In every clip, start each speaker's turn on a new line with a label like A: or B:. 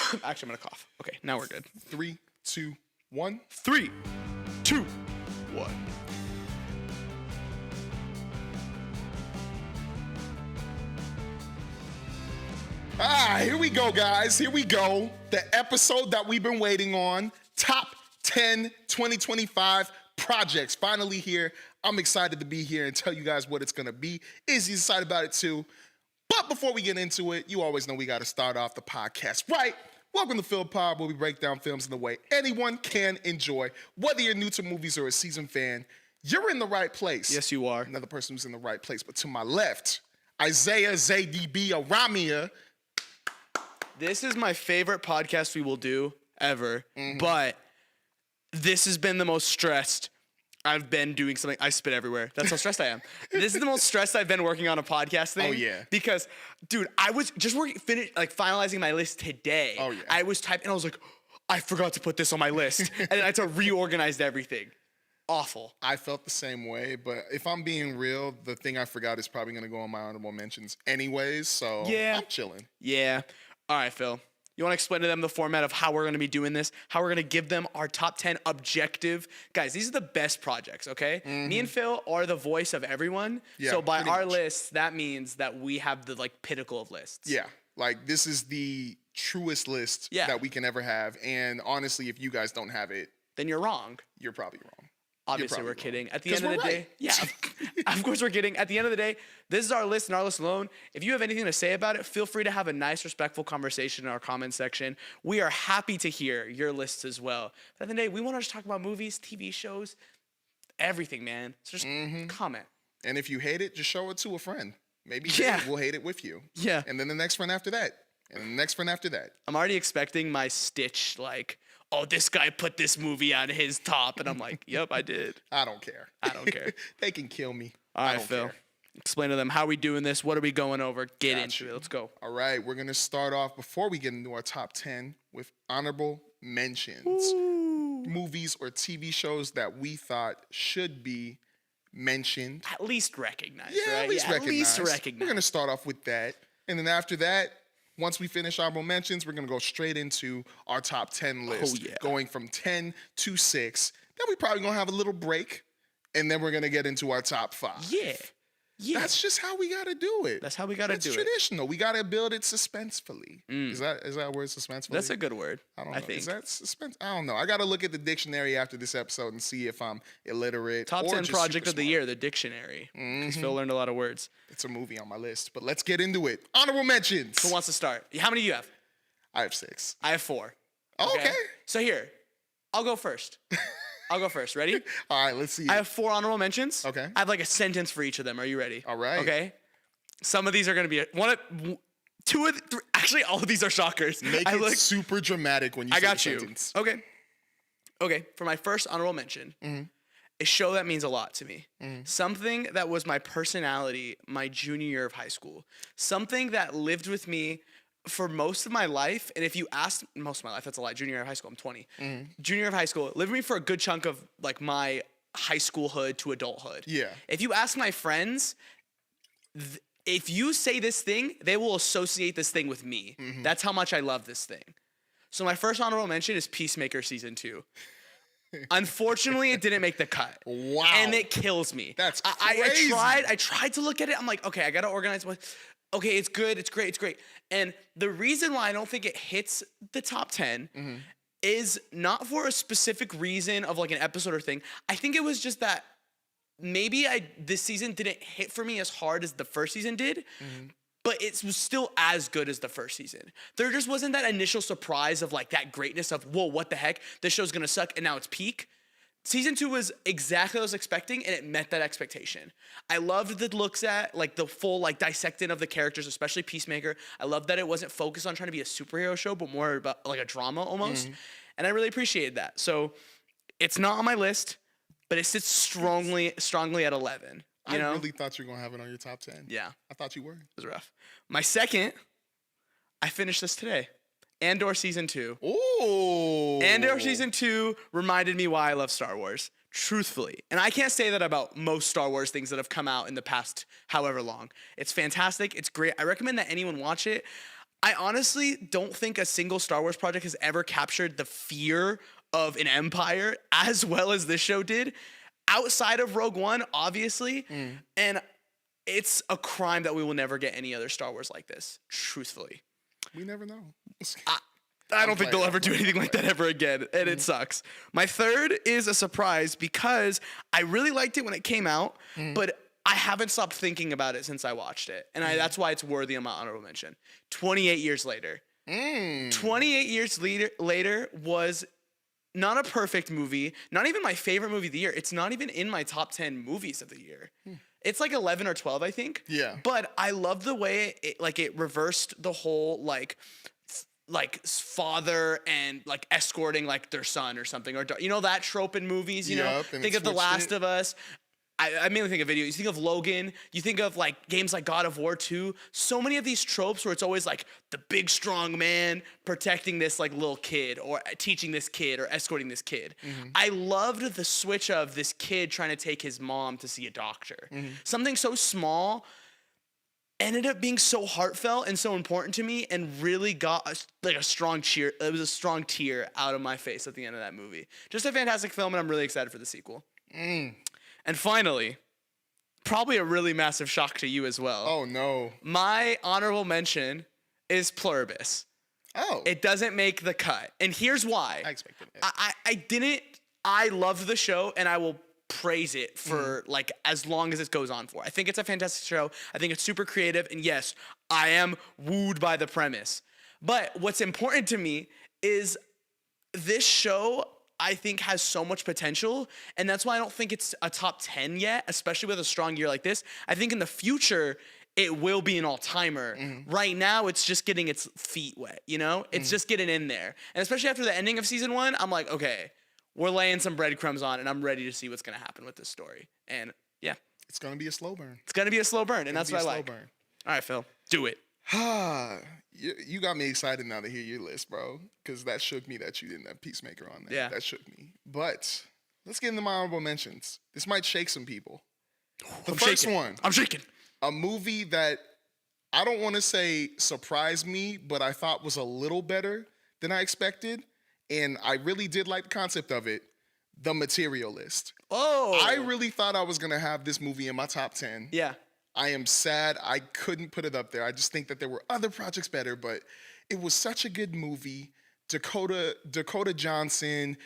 A: Actually, I'm gonna cough. Okay, now we're good.
B: 3, 2, 1.
A: 3, 2, 1.
B: Here we go, guys. Here we go. The episode that we've been waiting on. Top 10 2025 projects. Finally here. I'm excited to be here and tell you guys what it's going to be. Izzy's excited about it too. But before we get into it, you always know we got to start off the podcast right. Welcome to PhilmPod, where we break down films in the way anyone can enjoy. Whether you're new to movies or a seasoned fan, you're in the right place.
A: Yes, you are.
B: Another person who's in the right place. But to my left, Isaiah ZDB Aramia.
A: This is my favorite podcast we will do ever, but this has been the most stressed I've been doing something. I spit everywhere. That's how stressed I am. This is the most stressed I've been working on a podcast thing.
B: Oh, yeah.
A: Because, dude, I was just finalizing my list today.
B: Oh, yeah.
A: I was typing, and I was like, I forgot to put this on my list. And then I had to reorganize everything. Awful.
B: I felt the same way, but if I'm being real, the thing I forgot is probably going to go on my honorable mentions anyways, so
A: yeah.
B: I'm chilling.
A: Yeah. All right, Phil. You want to explain to them the format of how we're going to be doing this, how we're going to give them our top 10 objective. Guys, these are the best projects, okay? Me and Phil are the voice of everyone.
B: Yeah,
A: so by our
B: much.
A: Lists, that means that we have the pinnacle of lists.
B: Yeah, this is the truest list that we can ever have, and honestly, if you guys don't have it,
A: then you're wrong.
B: You're probably wrong.
A: Obviously, we're kidding. At the end of the day,
B: right.
A: of course we're kidding. At the end of the day, this is our list and our list alone. If you have anything to say about it, feel free to have a nice, respectful conversation in our comment section. We are happy to hear your lists as well. But at the end of the day, we want to just talk about movies, TV shows, everything, man. So just comment.
B: And if you hate it, just show it to a friend. Maybe we'll hate it with you.
A: Yeah.
B: And then the next friend after that. And the next friend after that.
A: I'm already expecting my Stitch, oh, this guy put this movie on his top. And I'm like, yep, I did.
B: I don't care. They can kill me.
A: All right, Phil. Explain to them how we doing this. What are we going over? Get into it. Let's go.
B: All right. We're going to start off, before we get into our top 10, with honorable mentions.
A: Ooh.
B: Movies or TV shows that we thought should be mentioned.
A: At least recognized,
B: right?
A: At least recognized.
B: We're going to start off with that. And then after that, once we finish honorable mentions, we're going to go straight into our top 10 list.
A: Oh, yeah.
B: Going from 10 to 6. Then we're probably going to have a little break. And then we're going to get into our top 5.
A: Yeah.
B: That's just how we got to do it.
A: That's how we got to do it.
B: It's traditional. We got to build it suspensefully. Is that a word, suspensefully?
A: That's a good word.
B: I don't know.
A: think.
B: Is that suspense? I don't know. I got to look at the dictionary after this episode and see if I'm illiterate.
A: Top
B: or
A: 10
B: just
A: project
B: super
A: of the
B: smart.
A: year, the dictionary. Because Phil learned a lot of words.
B: It's a movie on my list, but let's get into it. Honorable mentions.
A: Who wants to start? How many do you have?
B: I have 6.
A: I have 4.
B: Okay.
A: So here, I'll go first. Ready?
B: All right, let's see.
A: I have 4 honorable mentions.
B: Okay.
A: I have a sentence for each of them. Are you ready?
B: All right.
A: Okay. Some of these are going to be two of the 3. Actually, all of these are shockers.
B: Make it super dramatic when you say
A: got
B: the
A: you.
B: sentence.
A: Okay. For my first honorable mention, a show that means a lot to me. Something that was my personality my junior year of high school. Something that lived with me for most of my life. And if you ask most of my life, that's a lie. Junior year of high school, I'm 20. Junior year of high school, lived with me for a good chunk of my high schoolhood to adulthood.
B: Yeah.
A: If you ask my friends, if you say this thing, they will associate this thing with me. That's how much I love this thing. So my first honorable mention is Peacemaker Season 2. Unfortunately, it didn't make the cut.
B: Wow.
A: And it kills me.
B: That's crazy.
A: I tried to look at it. I'm like, okay, I got to organize what. Okay, it's good. It's great. And the reason why I don't think it hits the top 10 is not for a specific reason of an episode or thing. I think it was just that maybe this season didn't hit for me as hard as the first season did, but it was still as good as the first season. There just wasn't that initial surprise of that greatness of, whoa, what the heck? This show's gonna suck and now it's peak. Season 2 was exactly what I was expecting, and it met that expectation. I loved the looks at, the full, dissecting of the characters, especially Peacemaker. I loved that it wasn't focused on trying to be a superhero show, but more about, a drama almost. And I really appreciated that. So, it's not on my list, but it sits strongly at 11.
B: I really thought you were going to have it on your top 10.
A: Yeah.
B: I thought you were. It
A: was rough. My second, I finished this today. Andor Season 2.
B: Ooh.
A: Andor Season 2 reminded me why I love Star Wars, truthfully. And I can't say that about most Star Wars things that have come out in the past however long. It's fantastic. It's great. I recommend that anyone watch it. I honestly don't think a single Star Wars project has ever captured the fear of an empire as well as this show did, outside of Rogue One, obviously. And it's a crime that we will never get any other Star Wars like this, truthfully.
B: We never know.
A: I don't think they'll ever do anything like that ever again, and it sucks. My third is a surprise because I really liked it when it came out, but I haven't stopped thinking about it since I watched it, and that's why it's worthy of my honorable mention. 28 years later. 28 years later was not a perfect movie, not even my favorite movie of the year. It's not even in my top 10 movies of the year. It's like 11 or 12, I think.
B: Yeah.
A: But I love the way it reversed the whole father and like escorting like their son or something, or that trope in movies. You know, think of The Last of Us. I mainly think of videos. You think of Logan. You think of like games like God of War 2. So many of these tropes where it's always like the big strong man protecting this like little kid, or teaching this kid, or escorting this kid. I loved the switch of this kid trying to take his mom to see a doctor. Something so small ended up being so heartfelt and so important to me, and really got a strong cheer. It was a strong tear out of my face at the end of that movie. Just a fantastic film, and I'm really excited for the sequel. And finally, probably a really massive shock to you as well.
B: Oh, no.
A: My honorable mention is Pluribus.
B: Oh.
A: It doesn't make the cut. And here's why.
B: I expected it.
A: I didn't. I loved the show, and I will praise it for like as long as it goes on for. I think it's a fantastic show. I think it's super creative. And yes, I am wooed by the premise. But what's important to me is this show, I think, has so much potential, and that's why I don't think it's a top 10 yet, especially with a strong year like this. I think in the future, it will be an all-timer. Right now, it's just getting its feet wet, you know? It's just getting in there. And especially after the ending of season 1, I'm like, okay, we're laying some breadcrumbs on, and I'm ready to see what's going to happen with this story. And yeah.
B: It's going to be a slow burn.
A: It's going to be a slow burn, and that's what I like. Burn. All right, Phil, do it.
B: You got me excited now to hear your list, bro, because that shook me that you didn't have Peacemaker on there.
A: Yeah.
B: That shook me. But let's get into my honorable mentions. This might shake some people. The first one.
A: I'm shaking.
B: A movie that I don't want to say surprised me, but I thought was a little better than I expected. And I really did like the concept of it. The Materialist.
A: Oh.
B: I really thought I was going to have this movie in my top 10.
A: Yeah.
B: I am sad I couldn't put it up there. I just think that there were other projects better, but it was such a good movie. Dakota Johnson,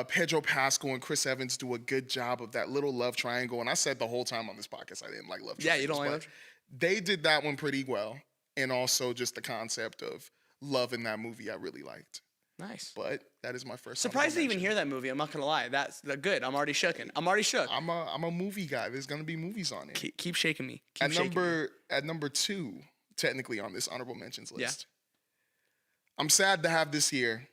B: Pedro Pascal, and Chris Evans do a good job of that little love triangle. And I said the whole time on this podcast I didn't like love triangles.
A: Yeah, you don't like love.
B: They did that one pretty well. And also just the concept of love in that movie I really liked.
A: Nice.
B: But that is my first.
A: Surprised to even hear that movie. I'm not gonna lie. That's good. I'm already shooken. I'm already shook.
B: I'm a movie guy. There's gonna be movies on it.
A: Keep shaking me.
B: At number 2, technically on this honorable mentions list. Yeah. I'm sad to have this here.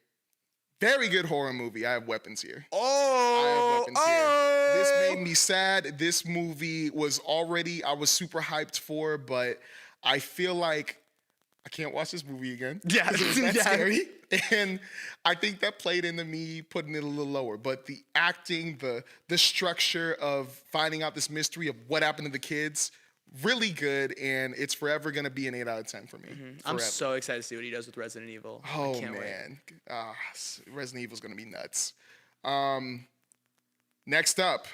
B: Very good horror movie. I have Weapons here. I have Weapons here. This made me sad. This movie was I was super hyped for, but I feel like I can't watch this movie again.
A: Yeah.
B: It was that scary. And I think that played into me putting it a little lower. But the acting, the structure of finding out this mystery of what happened to the kids, really good. And it's forever going to be an 8 out of 10 for me.
A: I'm so excited to see what he does with Resident Evil.
B: Oh, man. Resident Evil's going to be nuts. Next up.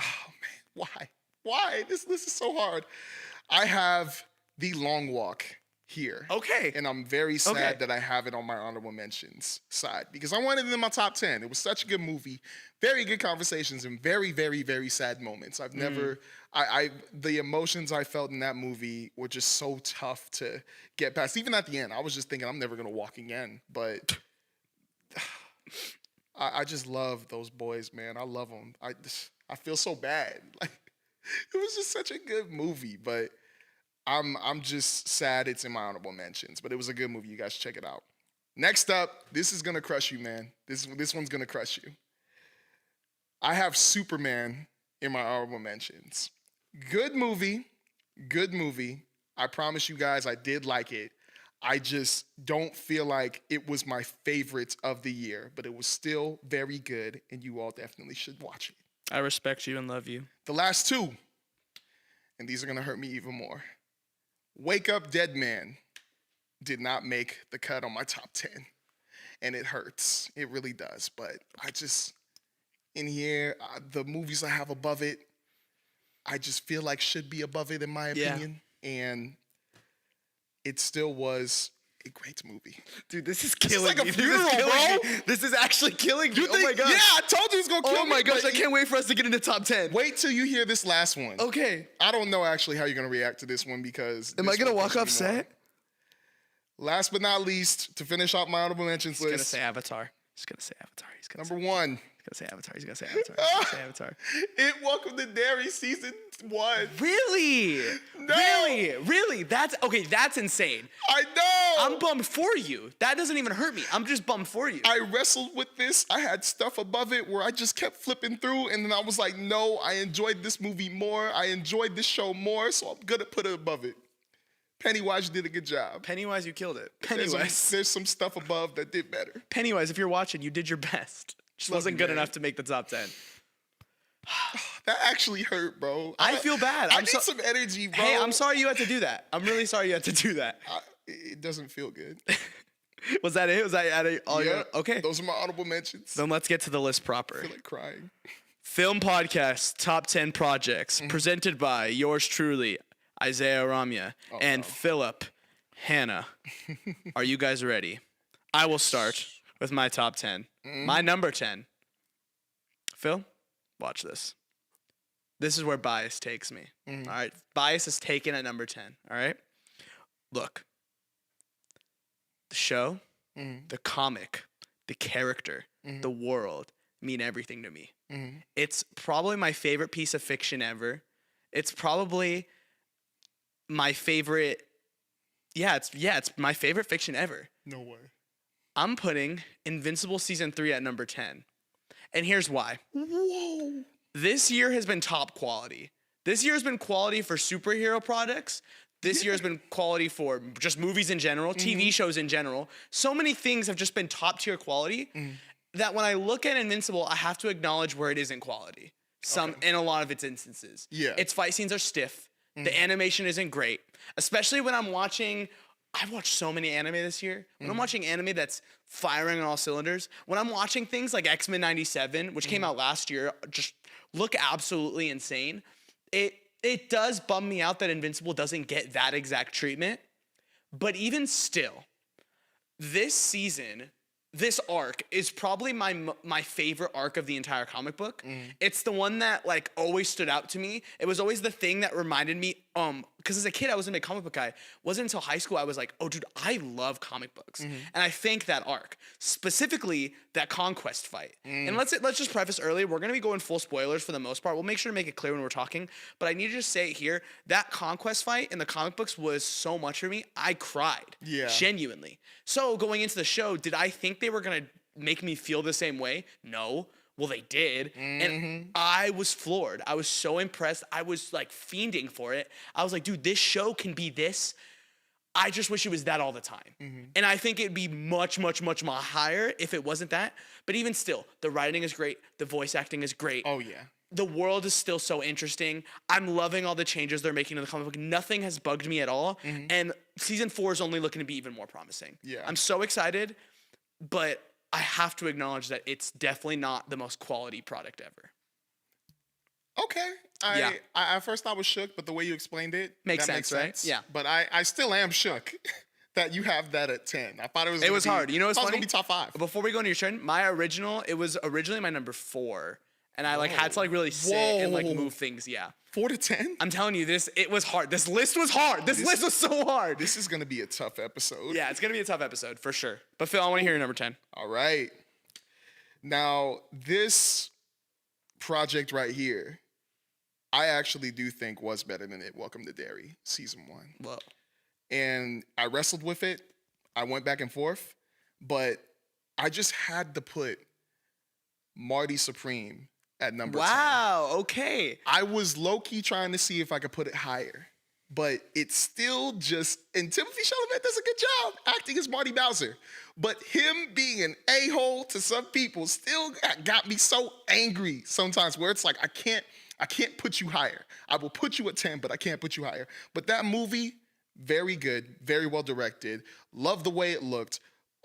B: Oh, man. Why? This list is so hard. I have The Long Walk here.
A: Okay.
B: And I'm very sad that I have it on my honorable mentions side because I wanted it in my top 10. It was such a good movie. Very good conversations and very, very, very sad moments. I've never, the emotions I felt in that movie were just so tough to get past. Even at the end, I was just thinking I'm never going to walk again. But I just love those boys, man. I love them. I feel so bad. Like, it was just such a good movie, but I'm just sad it's in my honorable mentions, but it was a good movie. You guys check it out. Next up, this is gonna crush you, man. This one's gonna crush you. I have Superman in my honorable mentions. Good movie. I promise you guys I did like it. I just don't feel like it was my favorite of the year, but it was still very good, and you all definitely should watch it.
A: I respect you and love you.
B: The last two, and these are gonna hurt me even more. Wake Up Dead Man did not make the cut on my top 10. And it hurts. It really does. But I just, in here, the movies I have above it, I just feel like should be above it in my opinion. And it still was a great movie.
A: Dude, this is killing
B: like
A: me.
B: a funeral, bro.
A: This is actually killing me.
B: Oh my gosh. Yeah, I told you it's going to kill me.
A: Oh my gosh, I can't wait for us to get into top 10.
B: Wait till you hear this last one.
A: Okay.
B: I don't know actually how you're going to react to this one because...
A: Am I going to walk off set?
B: Last but not least, to finish off my honorable mentions list.
A: He's going to say Avatar. He's going to say Avatar. He's going to
B: Number one.
A: He's going to say Avatar. He's going to say Avatar. He's going to say Avatar.
B: It Welcome to Derry season 1.
A: Really?
B: No.
A: Really? That's insane.
B: I know.
A: I'm bummed for you. That doesn't even hurt me. I'm just bummed for you.
B: I wrestled with this. I had stuff above it where I just kept flipping through, and then I was like, no, I enjoyed this movie more. I enjoyed this show more, so I'm going to put it above it. Pennywise did a good job.
A: Pennywise, you killed it.
B: There's some stuff above that did better.
A: Pennywise, if you're watching, you did your best. Just wasn't good enough to make the top 10.
B: That actually hurt, bro.
A: I feel bad.
B: I need some energy, bro.
A: Hey, I'm sorry you had to do that. I'm really sorry you had to do that.
B: It doesn't feel good.
A: Was that it? Was that all your... Okay.
B: Those are my honorable mentions.
A: Then let's get to the list proper.
B: I feel like crying.
A: Film Podcast Top 10 Projects, presented by yours truly, Isaiah Ramya, and Philip Hannah. Are you guys ready? I will start with my top 10. My number 10. Phil, watch this. This is where bias takes me. All right? Bias is taken at number 10. All right? Look. The show, the comic, the character, the world mean everything to me. It's probably my favorite piece of fiction ever. It's probably my favorite. It's my favorite fiction ever.
B: No way.
A: I'm putting Invincible Season 3 at number 10. And here's why.
B: Whoa.
A: This year has been top quality. This year has been quality for superhero products. This year has been quality for just movies in general, TV shows in general. So many things have just been top tier quality that when I look at Invincible, I have to acknowledge where it isn't quality. In a lot of its instances.
B: Yeah.
A: Its fight scenes are stiff. The animation isn't great. Especially when I'm watching... I've watched so many anime this year. When I'm watching anime that's firing on all cylinders, when I'm watching things like X-Men 97, which came out last year, just look absolutely insane. It does bum me out that Invincible doesn't get that exact treatment. But even still, this season, this arc is probably my favorite arc of the entire comic book. It's the one that like always stood out to me. It was always the thing that reminded me, because as a kid I wasn't a big comic book guy. It wasn't until high school I was like, oh dude, I love comic books. And I think that arc, specifically that conquest fight. And let's just preface early, we're gonna be going full spoilers for the most part. We'll make sure to make it clear when we're talking, but I need to just say it here, that conquest fight in the comic books was so much for me. I cried.
B: Yeah.
A: Genuinely. So going into the show, did I think they were gonna make me feel the same way? No. Well, they did. And I was floored. I was so impressed. I was like fiending for it. I was like, dude, this show can be this. I just wish it was that all the time. And I think it'd be much, much, much more higher if it wasn't that. But even still, the writing is great. The voice acting is great.
B: Oh, yeah.
A: The world is still so interesting. I'm loving all the changes they're making to the comic book. Nothing has bugged me at all. And season 4 is only looking to be even more promising.
B: Yeah.
A: I'm so excited, but I have to acknowledge that it's definitely not the most quality product ever.
B: Okay. I first thought was shook, but the way you explained it
A: makes sense, right? Yeah.
B: But I still am shook that you have that at 10. I thought it was
A: hard. You know what's funny?
B: It was gonna be top 5.
A: Before we go into your turn, it was originally my number 4. And I had to really sit and move things. Yeah.
B: 4 to 10?
A: I'm telling you, it was hard. This list was hard. This list was so hard.
B: This is going to be a tough episode.
A: Yeah, it's going to be a tough episode for sure. But Phil, I want to hear your number 10.
B: All right. Now, this project right here, I actually do think was better than It Welcome to Derry season 1.
A: Whoa.
B: And I wrestled with it. I went back and forth. But I just had to put Marty Supreme at number 10.
A: Wow, okay.
B: I was low-key trying to see if I could put it higher. But it's still just... And Timothy Chalamet does a good job acting as Marty Bowser. But him being an a-hole to some people still got me so angry sometimes where it's like, I can't put you higher. I will put you at 10, but I can't put you higher. But that movie Very good, very well directed. Love the way it looked.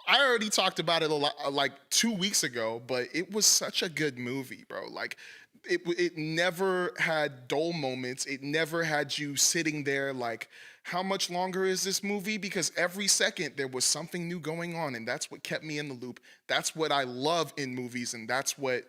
B: I already talked about it a lot, like 2 weeks ago, but it was such a good movie, bro. Like, it never had dull moments. It never had you sitting there like, how much longer is this movie? Because every second there was something new going on, and that's what kept me in the loop. That's what I love in movies, and that's what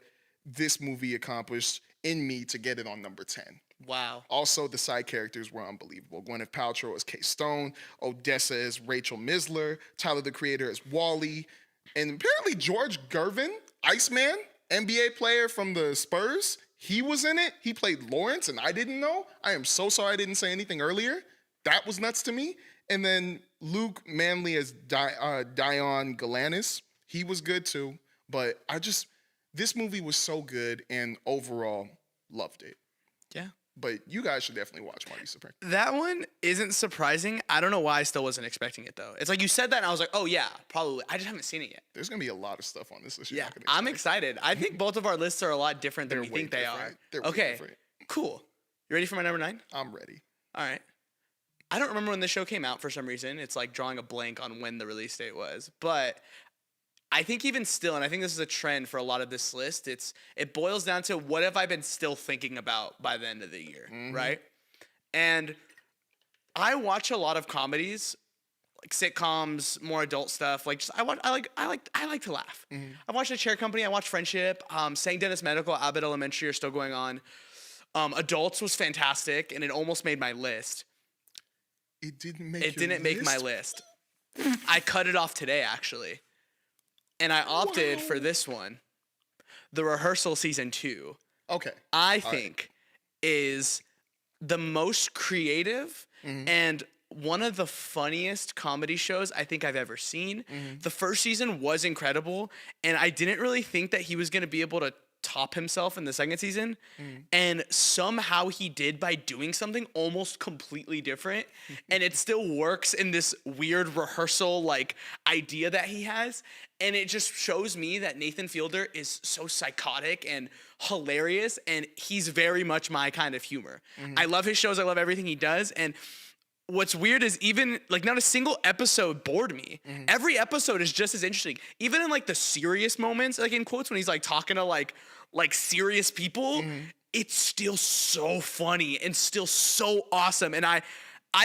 B: this movie accomplished in me to get it on number 10.
A: Wow.
B: Also, the side characters were unbelievable. Gwyneth Paltrow as Kay Stone, Odessa as Rachel Misler, Tyler the Creator as Wally, and apparently George Gervin, Iceman, NBA player from the Spurs, he was in it. He played Lawrence, and I didn't know. I am so sorry I didn't say anything earlier. That was nuts to me. And then Luke Manley as Dion Galanis, he was good too. But this movie was so good, and overall, loved it.
A: Yeah.
B: But you guys should definitely watch Marty Supreme.
A: That one isn't surprising. I don't know why I still wasn't expecting it, though. It's like you said that, and I was like, oh, yeah, probably. I just haven't seen it yet.
B: There's going to be a lot of stuff on this list.
A: Yeah, I'm excited. I think both of our lists are a lot different than we think they are.
B: They're way different.
A: Cool. You ready for my number 9?
B: I'm ready.
A: All right. I don't remember when the show came out for some reason. It's like drawing a blank on when the release date was. But I think even still, and I think this is a trend for a lot of this list, it boils down to what have I been still thinking about by the end of the year, right? And I watch a lot of comedies, like sitcoms, more adult stuff. Like I like to laugh. I watched The Chair Company. I watched Friendship. St. Dennis Medical, Abbott Elementary are still going on. Adults was fantastic, and it almost made my list.
B: It didn't make.
A: It didn't make my list. I cut it off today, actually. And I opted for this one, The Rehearsal Season 2.
B: Okay.
A: I think is the most creative and one of the funniest comedy shows I think I've ever seen. The first season was incredible, and I didn't really think that he was going to be able to top himself in the second season. And somehow he did by doing something almost completely different. And it still works in this weird rehearsal like idea that he has. And it just shows me that Nathan Fielder is so psychotic and hilarious, and he's very much my kind of humor. I love his shows. I love everything he does. And what's weird is even like not a single episode bored me. Every episode is just as interesting. Even in like the serious moments, like in quotes when he's like talking to like serious people, it's still so funny and still so awesome. And I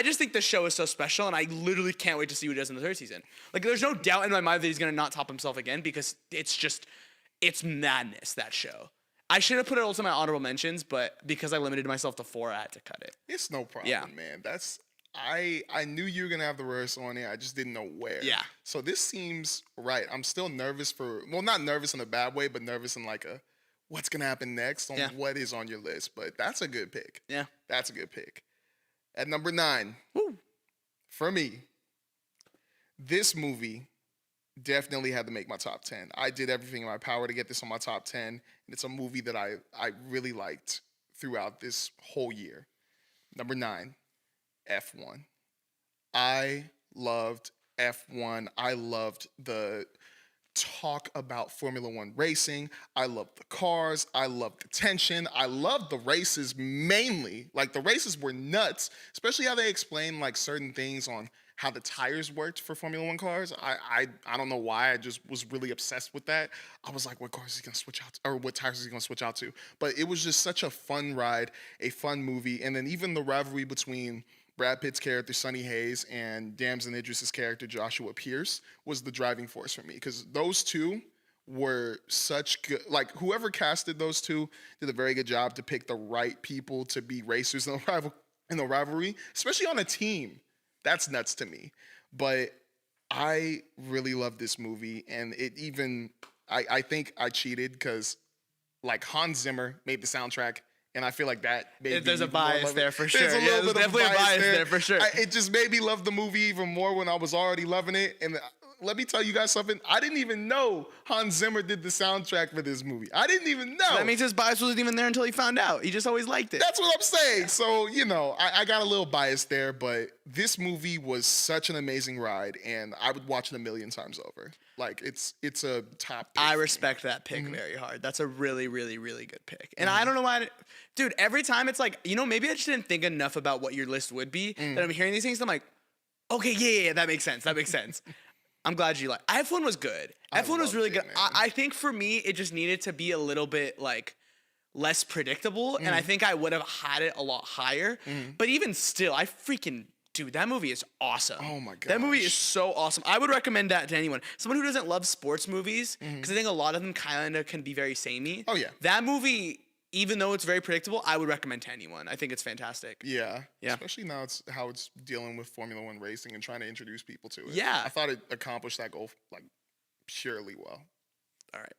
A: just think the show is so special, and I literally can't wait to see what he does in the third season. Like there's no doubt in my mind that he's gonna not top himself again, because it's madness, that show. I should have put it also in my honorable mentions, but because I limited myself to 4, I had to cut it.
B: It's no problem, man. I knew you were gonna have the rehearsal on it. I just didn't know where.
A: Yeah.
B: So this seems right. I'm still nervous not nervous in a bad way, but nervous in like what's gonna happen next on what is on your list. But that's a good pick.
A: Yeah.
B: That's a good pick. At number 9, for me, this movie definitely had to make my top 10. I did everything in my power to get this on my top 10. And it's a movie that I really liked throughout this whole year. Number 9. F1. I loved F1. I loved the talk about Formula One racing. I loved the cars. I loved the tension. I loved the races mainly. Like the races were nuts, especially how they explained like certain things on how the tires worked for Formula One cars. I don't know why. I just was really obsessed with that. I was like, what cars is he gonna switch out to, or what tires is he gonna switch out to? But it was just such a fun ride, a fun movie. And then even the rivalry between Brad Pitt's character, Sonny Hayes, and Damson Idris's character, Joshua Pierce, was the driving force for me. Because those two were such good, like whoever casted those two did a very good job to pick the right people to be racers in the rivalry, especially on a team. That's nuts to me. But I really love this movie. And it even, I think I cheated because like Hans Zimmer made the soundtrack. And I feel like that made
A: there's a bias there for sure.
B: There's a little bit
A: definitely
B: of
A: a bias there for sure.
B: It just made me love the movie even more when I was already loving it. And let me tell you guys something. I didn't even know Hans Zimmer did the soundtrack for this movie. I didn't even know.
A: So that means his bias wasn't even there until he found out. He just always liked it.
B: That's what I'm saying. So, you know, I got a little bias there, but this movie was such an amazing ride, and I would watch it a million times over. Like, it's a top pick.
A: I respect that pick very hard. That's a really, really, really good pick. And I don't know why, dude, every time it's like, you know, maybe I just didn't think enough about what your list would be, that I'm hearing these things, I'm like, Okay, yeah, that makes sense. That makes sense. I'm glad you like. F1 was good. F1 was really
B: loved
A: good.
B: it, man.
A: I think for me, it just needed to be a little bit like less predictable, and I think I would have had it a lot higher. But even still, I freaking dude, that movie is awesome.
B: Oh my
A: that movie is
B: gosh.
A: so awesome. I would recommend that to anyone. Someone who doesn't love sports movies, because I think a lot of them kind of can be very samey.
B: Oh, yeah.
A: That movie, even though it's very predictable, I would recommend to anyone. I think it's fantastic.
B: Yeah.
A: Yeah.
B: Especially now it's how it's dealing with Formula One racing and trying to introduce people to it.
A: Yeah.
B: I thought it accomplished that goal like purely well.
A: All right,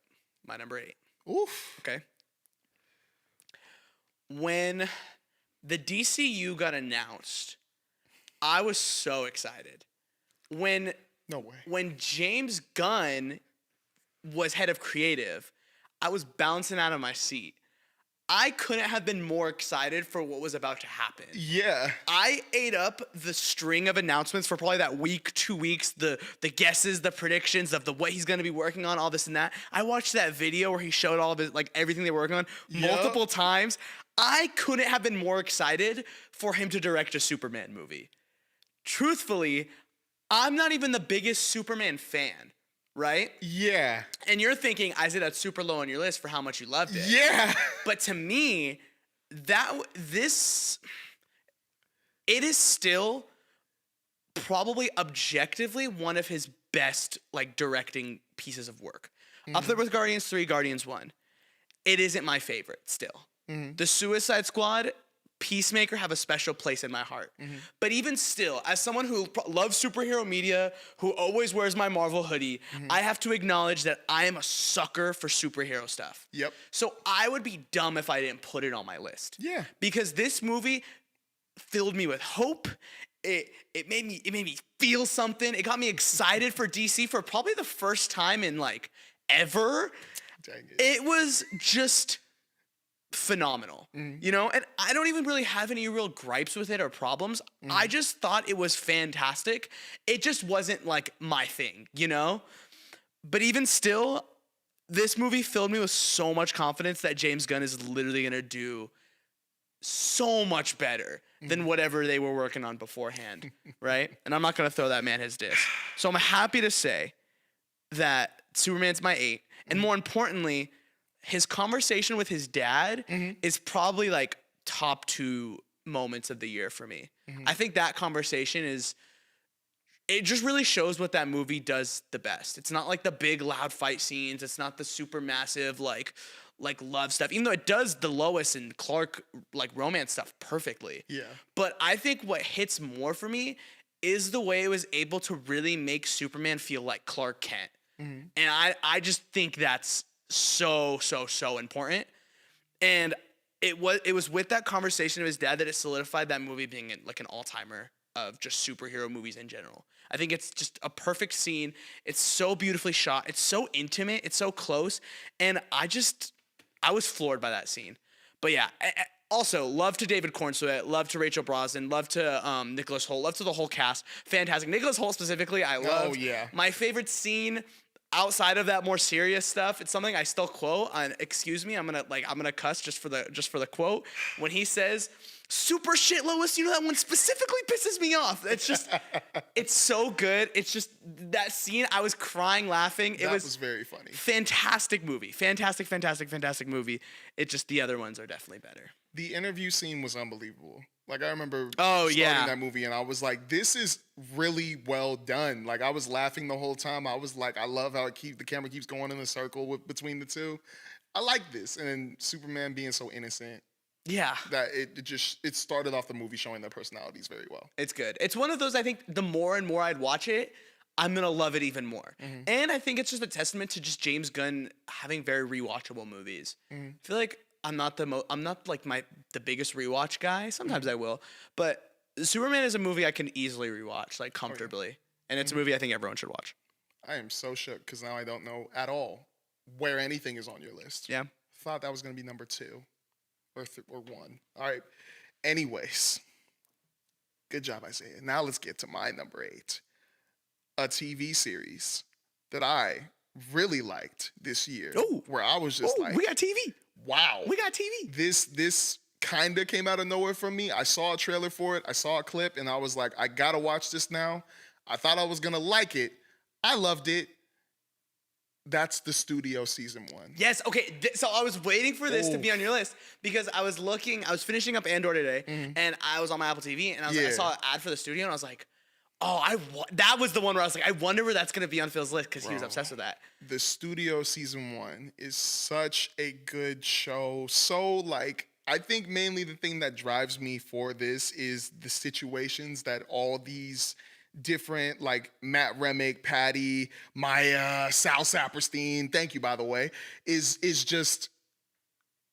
A: my number 8.
B: Oof.
A: Okay. When the DCU got announced, I was so excited. When
B: No way.
A: when James Gunn was head of creative, I was bouncing out of my seat. I couldn't have been more excited for what was about to happen.
B: Yeah.
A: I ate up the string of announcements for probably that week, 2 weeks, the guesses, the predictions of what he's gonna be working on, all this and that. I watched that video where he showed all of his like everything they were working on multiple times. I couldn't have been more excited for him to direct a Superman movie. Truthfully, I'm not even the biggest Superman fan, right?
B: Yeah.
A: And you're thinking, Isaac, that's super low on your list for how much you loved it.
B: Yeah.
A: But to me, it is still probably objectively one of his best like directing pieces of work. Up there with Guardians 3, Guardians 1. It isn't my favorite still. The Suicide Squad, Peacemaker have a special place in my heart. But even still, as someone who loves superhero media, who always wears my Marvel hoodie, I have to acknowledge that I am a sucker for superhero stuff.
B: Yep.
A: So I would be dumb if I didn't put it on my list.
B: Yeah.
A: Because this movie filled me with hope. It made me feel something. It got me excited for DC for probably the first time in like ever.
B: Dang it.
A: It was just phenomenal, you know? And I don't even really have any real gripes with it or problems. I just thought it was fantastic. It just wasn't like my thing, you know? But even still, this movie filled me with so much confidence that James Gunn is literally gonna do so much better than whatever they were working on beforehand, right? And I'm not gonna throw that man his diss. So I'm happy to say that Superman's my 8. And more importantly, his conversation with his dad is probably like top 2 moments of the year for me. I think that conversation it just really shows what that movie does the best. It's not like the big loud fight scenes. It's not the super massive like love stuff, even though it does the Lois and Clark like romance stuff perfectly.
B: Yeah.
A: But I think what hits more for me is the way it was able to really make Superman feel like Clark Kent. And I just think that's so important. And it was with that conversation of his dad that it solidified that movie being like an all-timer of just superhero movies in general. I think it's just a perfect scene. It's so beautifully shot. It's so intimate. It's so close. And I was floored by that scene. But yeah, also love to David Cornsweet, love to Rachel Brosnan, love to Nicholas Hoult, love to the whole cast. Fantastic. Nicholas Hoult specifically, I love.
B: Oh yeah.
A: My favorite scene outside of that more serious stuff, it's something I still quote. Excuse me, I'm gonna cuss just for the quote when he says, "Super shit, Lois." You know that one specifically pisses me off. It's just, it's so good. It's just that scene. I was crying, laughing. It was
B: very funny.
A: Fantastic movie. Fantastic movie. It just the other ones are definitely better.
B: The interview scene was unbelievable. Like I remember
A: Oh,
B: starting
A: yeah.
B: that movie and I was like, this is really well done. Like I was laughing the whole time. I was like, I love how the camera keeps going in a circle between the two. I like this. And then Superman being so innocent
A: Yeah.
B: that it started off the movie showing their personalities very well.
A: It's good. It's one of those, I think, the more and more I'd watch it, I'm going to love it even more. And I think it's just a testament to just James Gunn having very rewatchable movies. I feel like I'm not like the biggest rewatch guy. Sometimes I will. But Superman is a movie I can easily rewatch, like comfortably. And it's a movie I think everyone should watch.
B: I am so shook because now I don't know at all where anything is on your list.
A: Yeah.
B: Thought that was going to be number 2 or 1. All right. Anyways, good job, Isaiah. Now let's get to my number 8. A TV series that I really liked this year.
A: Ooh.
B: Where I was just like,
A: we got TV.
B: wow.
A: We got TV.
B: This kind of came out of nowhere from me. I saw a trailer for it. I saw a clip, and I was like, I got to watch this now. I thought I was going to like it. I loved it. That's the studio season 1.
A: Yes. Okay. So I was waiting for this to be on your list because I was finishing up Andor today, and I was on my Apple TV, and I saw an ad for the studio, and I was like, oh, that was the one where I was like, I wonder where that's gonna be on Phil's list because he was obsessed with that.
B: The studio season 1 is such a good show. So like, I think mainly the thing that drives me for this is the situations that all these different, like Matt Remick, Patty, Maya, Sal Saperstein, thank you by the way, is just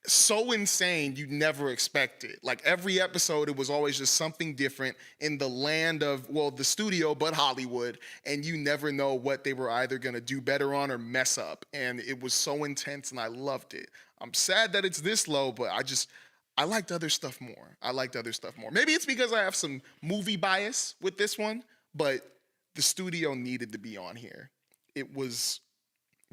B: so insane you never expect it. Like every episode, it was always just something different in the land of, well, the studio, but Hollywood, and you never know what they were either gonna do better on or mess up. And it was so intense and I loved it. I'm sad that it's this low, but I liked other stuff more. Maybe it's because I have some movie bias with this one, but the studio needed to be on here. It was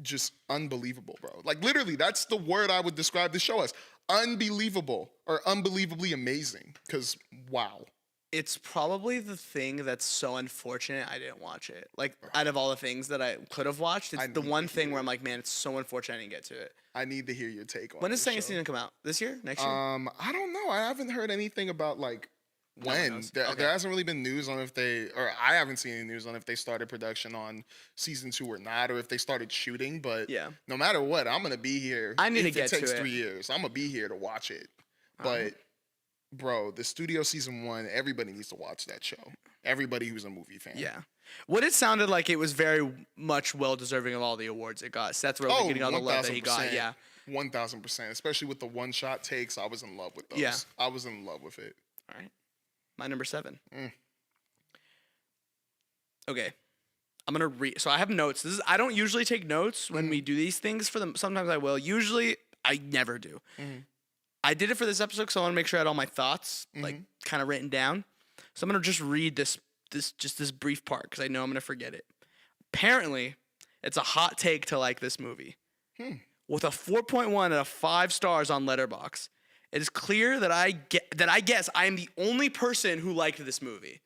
B: just unbelievable, bro. Like literally, that's the word I would describe the show as. Unbelievable or unbelievably amazing. Because wow.
A: It's probably the thing that's so unfortunate I didn't watch it. Like out of all the things that I could have watched, it's the one thing where I'm like, man, it's so unfortunate I didn't get to it.
B: I need to hear your take on it.
A: When does second season come out? This year? Next year?
B: I don't know. I haven't heard anything about like when. There hasn't really been news on I haven't seen any news on if they started production on season 2 or not, or if they started shooting. But no matter what, I'm gonna be here.
A: I need to get to it.
B: It takes 3 years. I'm gonna be here to watch it. But bro, the studio season 1, everybody needs to watch that show. Everybody who's a movie fan.
A: Yeah. What it sounded like, it was very much well deserving of all the awards it got. Seth Rogen getting all the love that he got. Yeah.
B: 1,000%. Especially with the one-shot takes, I was in love with those.
A: Yeah.
B: I was in love with it.
A: All right. My number 7. Okay. I'm gonna read. So I have notes. I don't usually take notes when we do these things for them. Sometimes I will. Usually I never do. I did it for this episode because I want to make sure I had all my thoughts like kind of written down. So I'm gonna just read this brief part because I know I'm gonna forget it. Apparently, it's a hot take to like this movie. With a 4.1 out of 5 stars on Letterboxd, it is clear that I guess I am the only person who liked this movie.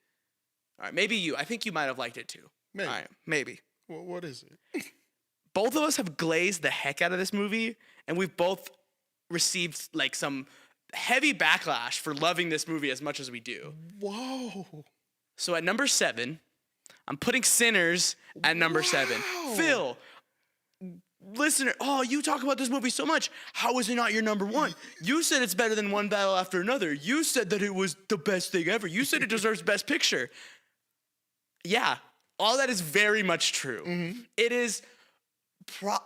A: All right, maybe you. I think you might have liked it too.
B: Maybe.
A: All right, maybe.
B: Well, what is it?
A: Both of us have glazed the heck out of this movie, and we've both received like some heavy backlash for loving this movie as much as we do.
B: Whoa.
A: So at number 7, I'm putting Sinners at number 7. Phil, listener, oh, you talk about this movie so much. How is it not your number 1? You said it's better than One Battle After Another. You said that it was the best thing ever. You said it deserves Best Picture. Yeah, all that is very much true. It is.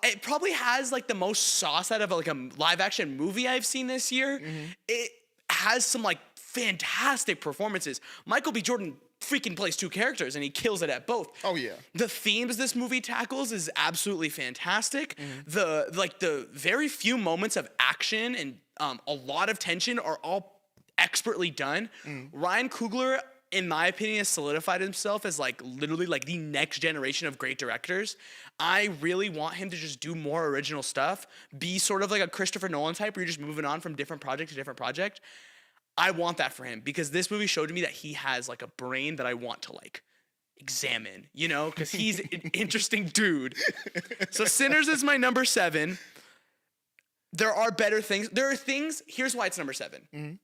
A: It probably has like the most sauce out of like a live action movie I've seen this year. It has some like fantastic performances. Michael B. Jordan freaking plays 2 characters and he kills it at both.
B: Oh yeah.
A: The themes this movie tackles is absolutely fantastic. The very few moments of action and a lot of tension are all expertly done. Ryan Coogler, in my opinion, has solidified himself as like literally like the next generation of great directors. I really want him to just do more original stuff, be sort of like a Christopher Nolan type where you're just moving on from different project to different project. I want that for him because this movie showed me that he has like a brain that I want to like examine, you know, because he's an interesting dude. So Sinners is my number 7. There are better things. There are things. Here's why it's number 7.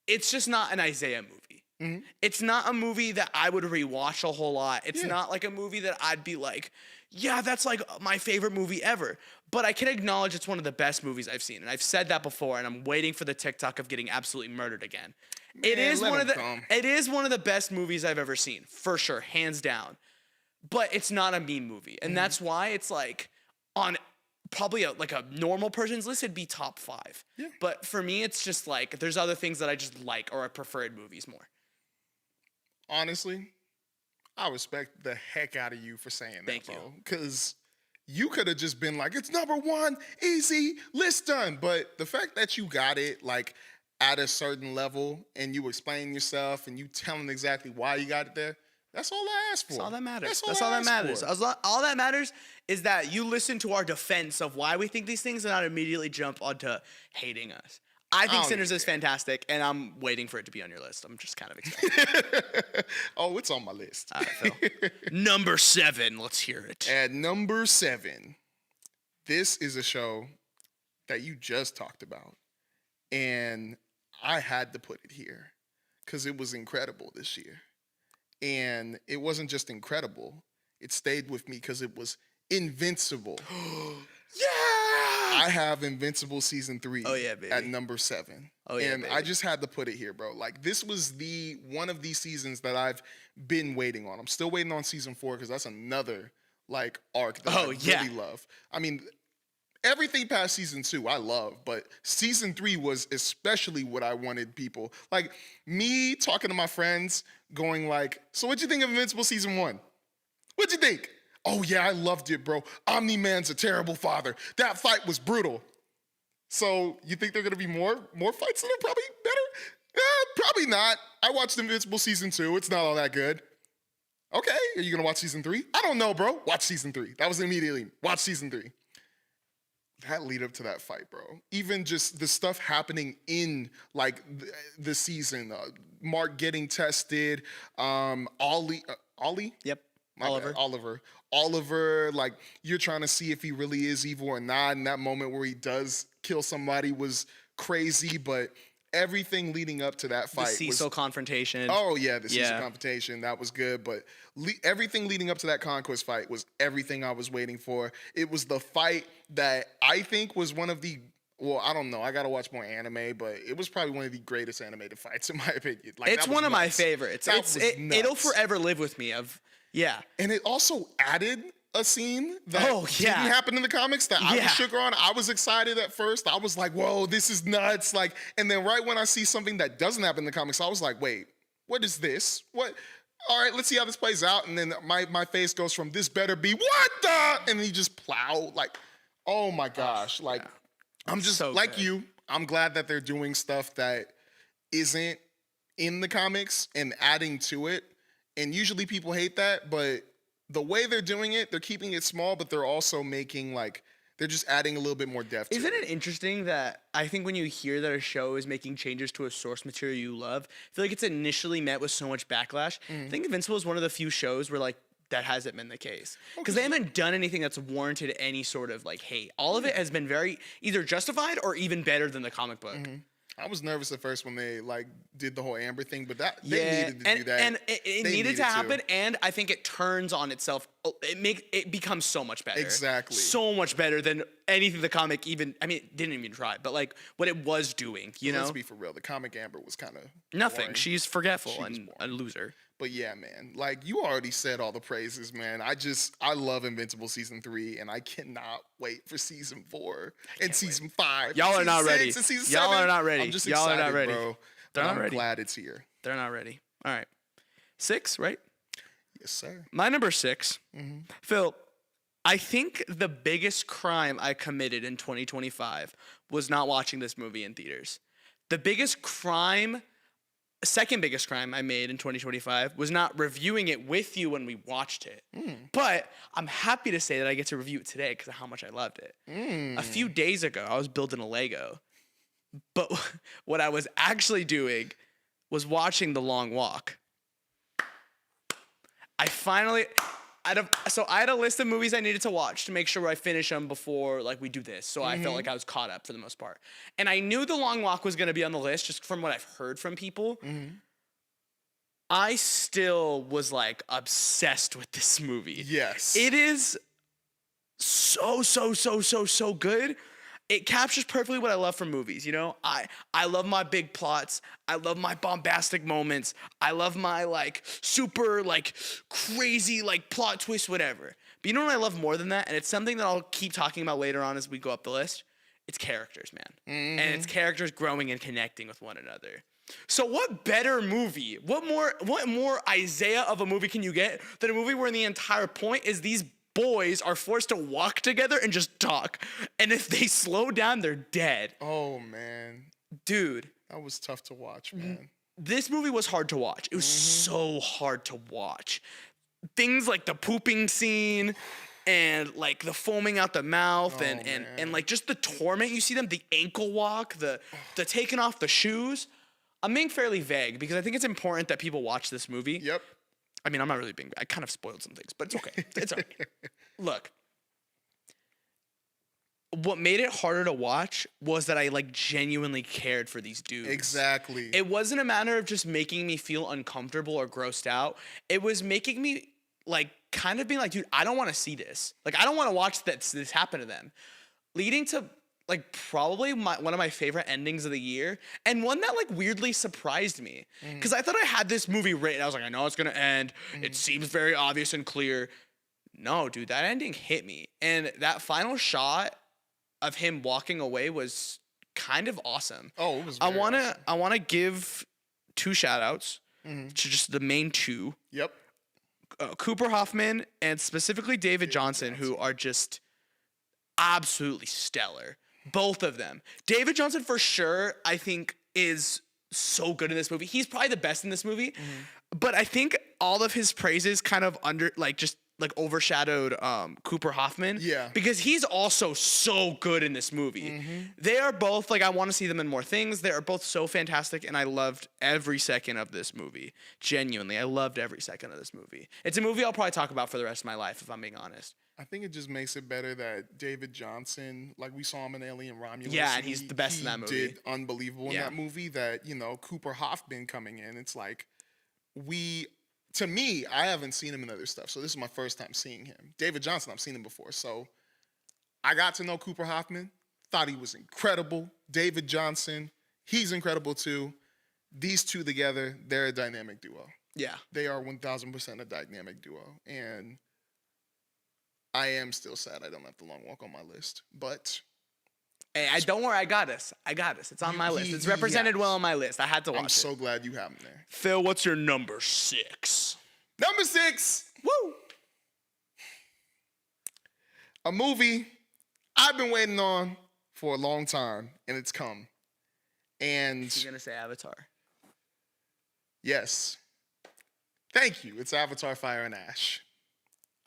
A: It's just not an Isaiah movie. It's not a movie that I would rewatch a whole lot. It's not like a movie that I'd be like, yeah, that's like my favorite movie ever. But I can acknowledge it's one of the best movies I've seen. And I've said that before, and I'm waiting for the TikTok of getting absolutely murdered again. It is one of the best movies I've ever seen, for sure, hands down. But it's not a meme movie. And that's why it's like on probably a normal person's list, it'd be top 5. But for me, it's just like there's other things that I just like or I prefer in movies more.
B: Honestly, I respect the heck out of you for saying that,
A: Thank
B: bro.
A: you.
B: Because you could have just been like, it's number 1, easy, list done. But the fact that you got it like at a certain level and you explain yourself and you telling exactly why you got it there, that's all I asked for.
A: That's all that matters.
B: That's all that matters.
A: All that matters is that you listen to our defense of why we think these things and not immediately jump onto hating us. I think
B: don't
A: Sinners
B: even
A: is fantastic, and I'm waiting for it to be on your list. I'm just kind of excited.
B: Oh, it's on my list.
A: All right, Phil. Number 7. Let's hear it.
B: At number 7, this is a show that you just talked about, and I had to put it here because it was incredible this year. And it wasn't just incredible, it stayed with me because it was Invincible.
A: Yeah!
B: I have Invincible season 3
A: baby.
B: at number 7.
A: And
B: I just had to put it here, bro. Like, this was one of these seasons that I've been waiting on. I'm still waiting on season 4 because that's another like arc that I really love. I mean, everything past season 2 I love, but season 3 was especially what I wanted people. Like, me talking to my friends going like, so what'd you think of Invincible season 1? What'd you think? Oh yeah, I loved it, bro. Omni-Man's a terrible father. That fight was brutal. So you think there are gonna be more fights that are probably better? Probably not. I watched Invincible season 2. It's not all that good. Okay, are you gonna watch season 3? I don't know, bro. Watch season 3. That was immediately. Watch season 3. That lead up to that fight, bro. Even just the stuff happening in like the season. Mark getting tested. Ollie.
A: Yep.
B: Oliver, like, you're trying to see if he really is evil or not. And that moment where he does kill somebody was crazy, but everything leading up to that fight.
A: The Cecil confrontation.
B: Oh, yeah, the Cecil confrontation. That was good. But everything leading up to that Conquest fight was everything I was waiting for. It was the fight that I think was one of the, well, I don't know. I got to watch more anime, but it was probably one of the greatest animated fights, in my opinion. Like,
A: it's one of my favorites. It'll forever live with me. And
B: it also added a scene that didn't happen in the comics that I was shook on. I was excited at first. I was like, whoa, this is nuts. Like, and then right when I see something that doesn't happen in the comics, I was like, wait, what is this? What? All right, let's see how this plays out. And then my face goes from this better be what the, and he just plow. Like, oh my gosh. Like, I'm just so like good. You. I'm glad that they're doing stuff that isn't in the comics and adding to it. And usually people hate that, but the way they're doing it, they're keeping it small, but they're also making they're just adding a little bit more depth to it.
A: Isn't it interesting that I think when you hear that a show is making changes to a source material you love, I feel like it's initially met with so much backlash. I think Invincible is one of the few shows where that hasn't been the case. Because they haven't done anything that's warranted any sort of hate. All of it has been very either justified or even better than the comic book.
B: I was nervous at first when they did the whole Amber thing, but they needed to do that.
A: And it needed to happen, and I think it turns on itself. It becomes so much better.
B: Exactly.
A: So much better than anything the comic it didn't even try, but what it was doing,
B: Let's be for real. The comic Amber was kind of
A: nothing.
B: boring.
A: She's forgetful and a loser.
B: But yeah, man, you already said all the praises, man. I love Invincible season 3, and I cannot wait for season 4 and season 5.
A: Y'all are not ready. Y'all are not ready.
B: I'm just
A: Y'all
B: excited,
A: are not ready.
B: Bro.
A: They're not
B: ready.
A: I'm
B: glad it's here.
A: They're not ready. All right. 6, right?
B: Yes, sir.
A: My number 6. Phil, I think the biggest crime I committed in 2025 was not watching this movie in theaters. The biggest crime, second biggest crime I made in 2025 was not reviewing it with you when we watched it. But I'm happy to say that I get to review it today because of how much I loved it. A few days ago, I was building a Lego. But what I was actually doing was watching The Long Walk. I had a list of movies I needed to watch to make sure I finish them before we do this. So I felt like I was caught up for the most part. And I knew The Long Walk was going to be on the list just from what I've heard from people. I still was obsessed with this movie.
B: Yes.
A: It is so good. It captures perfectly what I love from movies, I love my big plots. I love my bombastic moments. I love my super crazy plot twist, whatever. But you know what I love more than that? And it's something that I'll keep talking about later on as we go up the list. It's characters, man. And it's characters growing and connecting with one another. So what better movie? What more Isaiah of a movie can you get than a movie where the entire point is these boys are forced to walk together and just talk. And if they slow down, they're dead.
B: Oh, man.
A: Dude.
B: That was tough to watch, man.
A: This movie was hard to watch. It was so hard to watch. Things like the pooping scene and like the foaming out the mouth and
B: man.
A: like just the torment you see them, the ankle walk, the taking off the shoes. I'm being fairly vague because I think it's important that people watch this movie.
B: Yep.
A: I mean, I'm not really being. I kind of spoiled some things, but it's okay. It's okay. Look, what made it harder to watch was that I like genuinely cared for these dudes.
B: Exactly.
A: It wasn't a matter of just making me feel uncomfortable or grossed out. It was making me like kind of being like, dude, I don't want to see this. Like, I don't want to watch this happen to them. Leading to like probably one of my favorite endings of the year, and one that like weirdly surprised me because I thought I had this movie written. I was like, I know it's gonna end. It seems very obvious and clear. No, dude, that ending hit me, and that final shot of him walking away was kind of awesome.
B: Oh, it was.
A: I wanna give 2 shout outs to just the main 2.
B: Yep.
A: Cooper Hoffman and specifically David Johnson, who are just absolutely stellar. Both of them. David Johnson, for sure, I think is so good in this movie. He's probably the best in this movie. But I think all of his praises kind of overshadowed Cooper Hoffman.
B: Yeah.
A: Because he's also so good in this movie. They are both, like, I want to see them in more things. They are both so fantastic, and I loved every second of this movie. Genuinely, I loved every second of this movie. It's a movie I'll probably talk about for the rest of my life, if I'm being honest.
B: I think it just makes it better that David Johnson, like we saw him in Alien Romulus.
A: Yeah, and he's the best in that movie.
B: He did unbelievable in that movie. That, you know, Cooper Hoffman coming in, it's like to me, I haven't seen him in other stuff, so this is my first time seeing him. David Johnson, I've seen him before, so I got to know Cooper Hoffman, thought he was incredible. David Johnson, he's incredible too. These two together, they're a dynamic duo.
A: Yeah.
B: They are 1,000% a dynamic duo, and I am still sad I don't have the long walk on my list, but
A: hey, don't worry, I got this. It's on my list. It's represented well on my list. I had to watch it.
B: I'm so glad you have him there.
A: Phil, what's your number 6?
B: Number 6.
A: Woo!
B: A movie I've been waiting on for a long time, and it's come. And
A: You're gonna say Avatar.
B: Yes. Thank you. It's Avatar: Fire and Ash.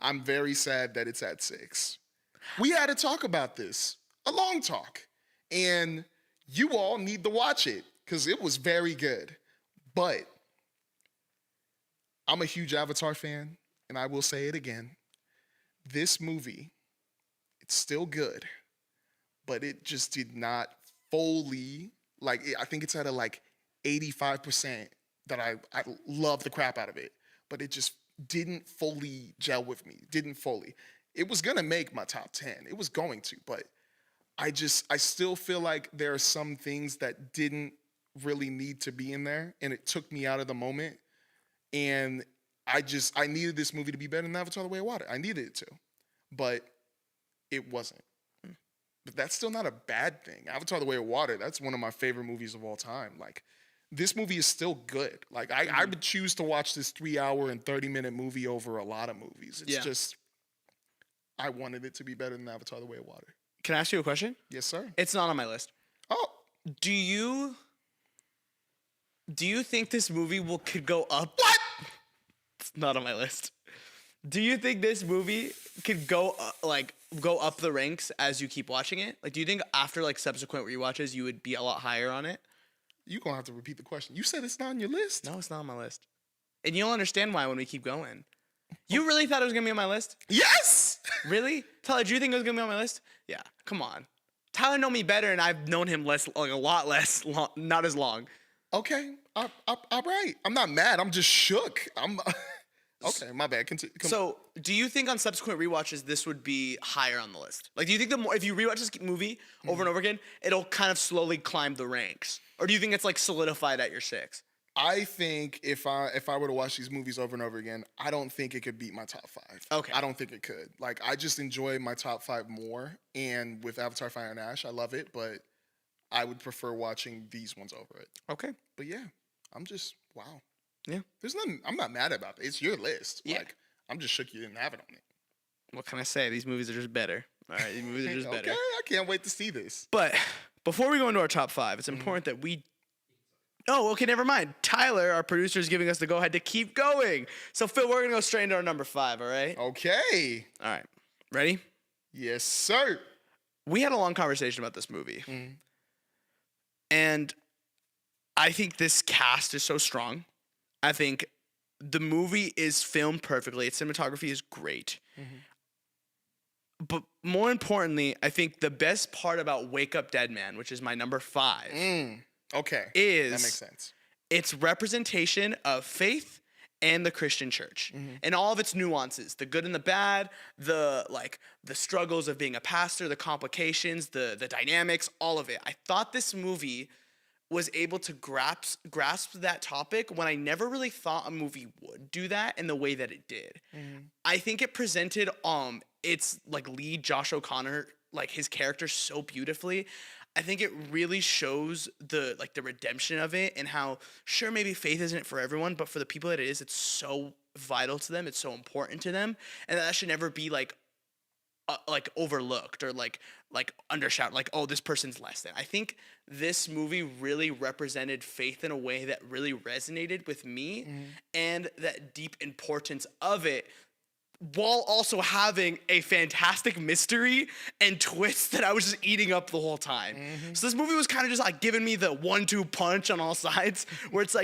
B: I'm very sad that it's at 6. We had to talk about this, a long talk, and you all need to watch it because it was very good. But I'm a huge Avatar fan, and I will say it again. This movie, it's still good, but it just did not fully, I think it's at a 85% that I love the crap out of it, but it just didn't fully gel with me. Didn't fully. It was gonna make my top 10. It was going to, but I still feel like there are some things that didn't really need to be in there, and it took me out of the moment. And I needed this movie to be better than Avatar: The Way of Water. I needed it to, but it wasn't. But that's still not a bad thing. Avatar: The Way of Water, that's one of my favorite movies of all time. This movie is still good. I would choose to watch this 3-hour and 30-minute movie over a lot of movies. It's just, I wanted it to be better than Avatar: The Way of Water.
A: Can I ask you a question?
B: Yes, sir.
A: It's not on my list.
B: Oh.
A: Do you think this movie could go up?
B: What?
A: It's not on my list. Do you think this movie could go up the ranks as you keep watching it? Do you think after subsequent rewatches you would be a lot higher on it?
B: You're going to have to repeat the question. You said it's not on your list?
A: No, it's not on my list. And you'll understand why when we keep going. You really thought it was going to be on my list?
B: Yes!
A: Really? Tyler, do you think it was going to be on my list? Yeah, come on. Tyler know me better, and I've known him a lot less, not as long.
B: Okay, all right. I'm not mad. I'm just shook. Okay, my bad.
A: So, do you think on subsequent rewatches this would be higher on the list? Do you think if you rewatch this movie over and over again, it'll kind of slowly climb the ranks, or do you think it's solidified at your 6?
B: I think if I were to watch these movies over and over again, I don't think it could beat my top 5.
A: Okay.
B: I don't think it could. I just enjoy my top 5 more, and with Avatar: Fire and Ash, I love it, but I would prefer watching these ones over it.
A: Okay.
B: But yeah, I'm just wow.
A: Yeah.
B: There's nothing. I'm not mad about it. It's your list.
A: Yeah.
B: I'm just shook you didn't have it on it.
A: What can I say? These movies are just better. All right, these movies are just better.
B: Okay, I can't wait to see this.
A: But before we go into our top 5, it's important that we. Oh, okay, never mind. Tyler, our producer, is giving us the go-ahead to keep going. So, Phil, we're going to go straight into our number 5, all right?
B: Okay.
A: All right. Ready?
B: Yes, sir.
A: We had a long conversation about this movie. And I think this cast is so strong. I think the movie is filmed perfectly. Its cinematography is great. But more importantly, I think the best part about Wake Up Dead Man, which is my number 5,
B: Okay.
A: is
B: That makes sense.
A: its representation of faith and the Christian church and all of its nuances, the good and the bad, the struggles of being a pastor, the complications, the dynamics, all of it. I thought this movie was able to grasp that topic when I never really thought a movie would do that in the way that it did. I think it presented its lead Josh O'Connor, his character so beautifully. I think it really shows the redemption of it and how, sure, maybe faith isn't for everyone, but for the people that it is, it's so vital to them, it's so important to them, and that should never be overlooked or undershot, oh, this person's less than. I think this movie really represented faith in a way that really resonated with me and that deep importance of it, while also having a fantastic mystery and twist that I was just eating up the whole time. So this movie was kind of just giving me the 1-2 punch on all sides, where it's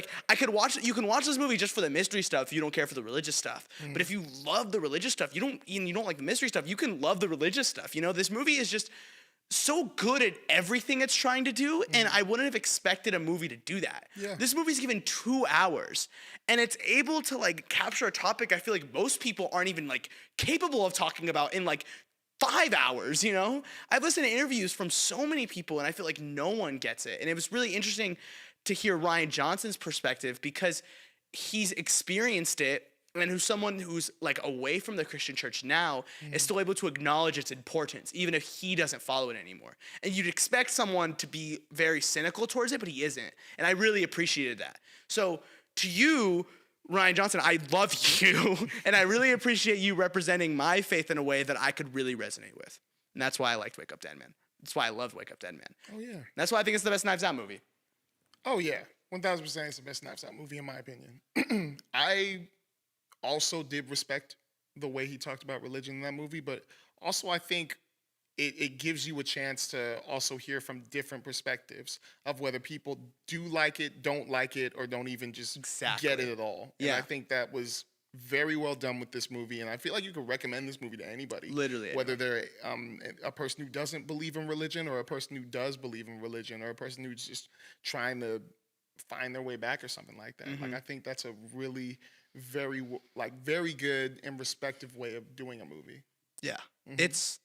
A: you can watch this movie just for the mystery stuff if you don't care for the religious stuff. But if you love the religious stuff, you don't like the mystery stuff, you can love the religious stuff. This movie is just so good at everything it's trying to do, and I wouldn't have expected a movie to do that.
B: Yeah. This
A: This movie's given 2 hours, and it's able to capture a topic I feel like most people aren't even capable of talking about in 5 hours. I've listened to interviews from so many people, and I feel like no one gets it. And it was really interesting to hear Rian Johnson's perspective, because he's experienced it, and who's someone who's away from the Christian church now is still able to acknowledge its importance, even if he doesn't follow it anymore. And you'd expect someone to be very cynical towards it, but he isn't. And I really appreciated that. So to you, Rian Johnson, I love you, and I really appreciate you representing my faith in a way that I could really resonate with. And that's why I liked Wake Up Dead Man. That's why I loved Wake Up Dead Man.
B: Oh, yeah.
A: That's why I think it's the best Knives Out movie.
B: Oh, yeah. 1,000% it's the best Knives Out movie, in my opinion. I also did respect the way he talked about religion in that movie, but also I think it gives you a chance to also hear from different perspectives of whether people do like it, don't like it, or don't even just get it at all.
A: Yeah.
B: And I think that was very well done with this movie, and I feel like you could recommend this movie to anybody.
A: Literally
B: whether they're a person who doesn't believe in religion, or a person who does believe in religion, or a person who's just trying to find their way back or something like that. I think that's a really very good and respective way of doing a movie.
A: Yeah. It's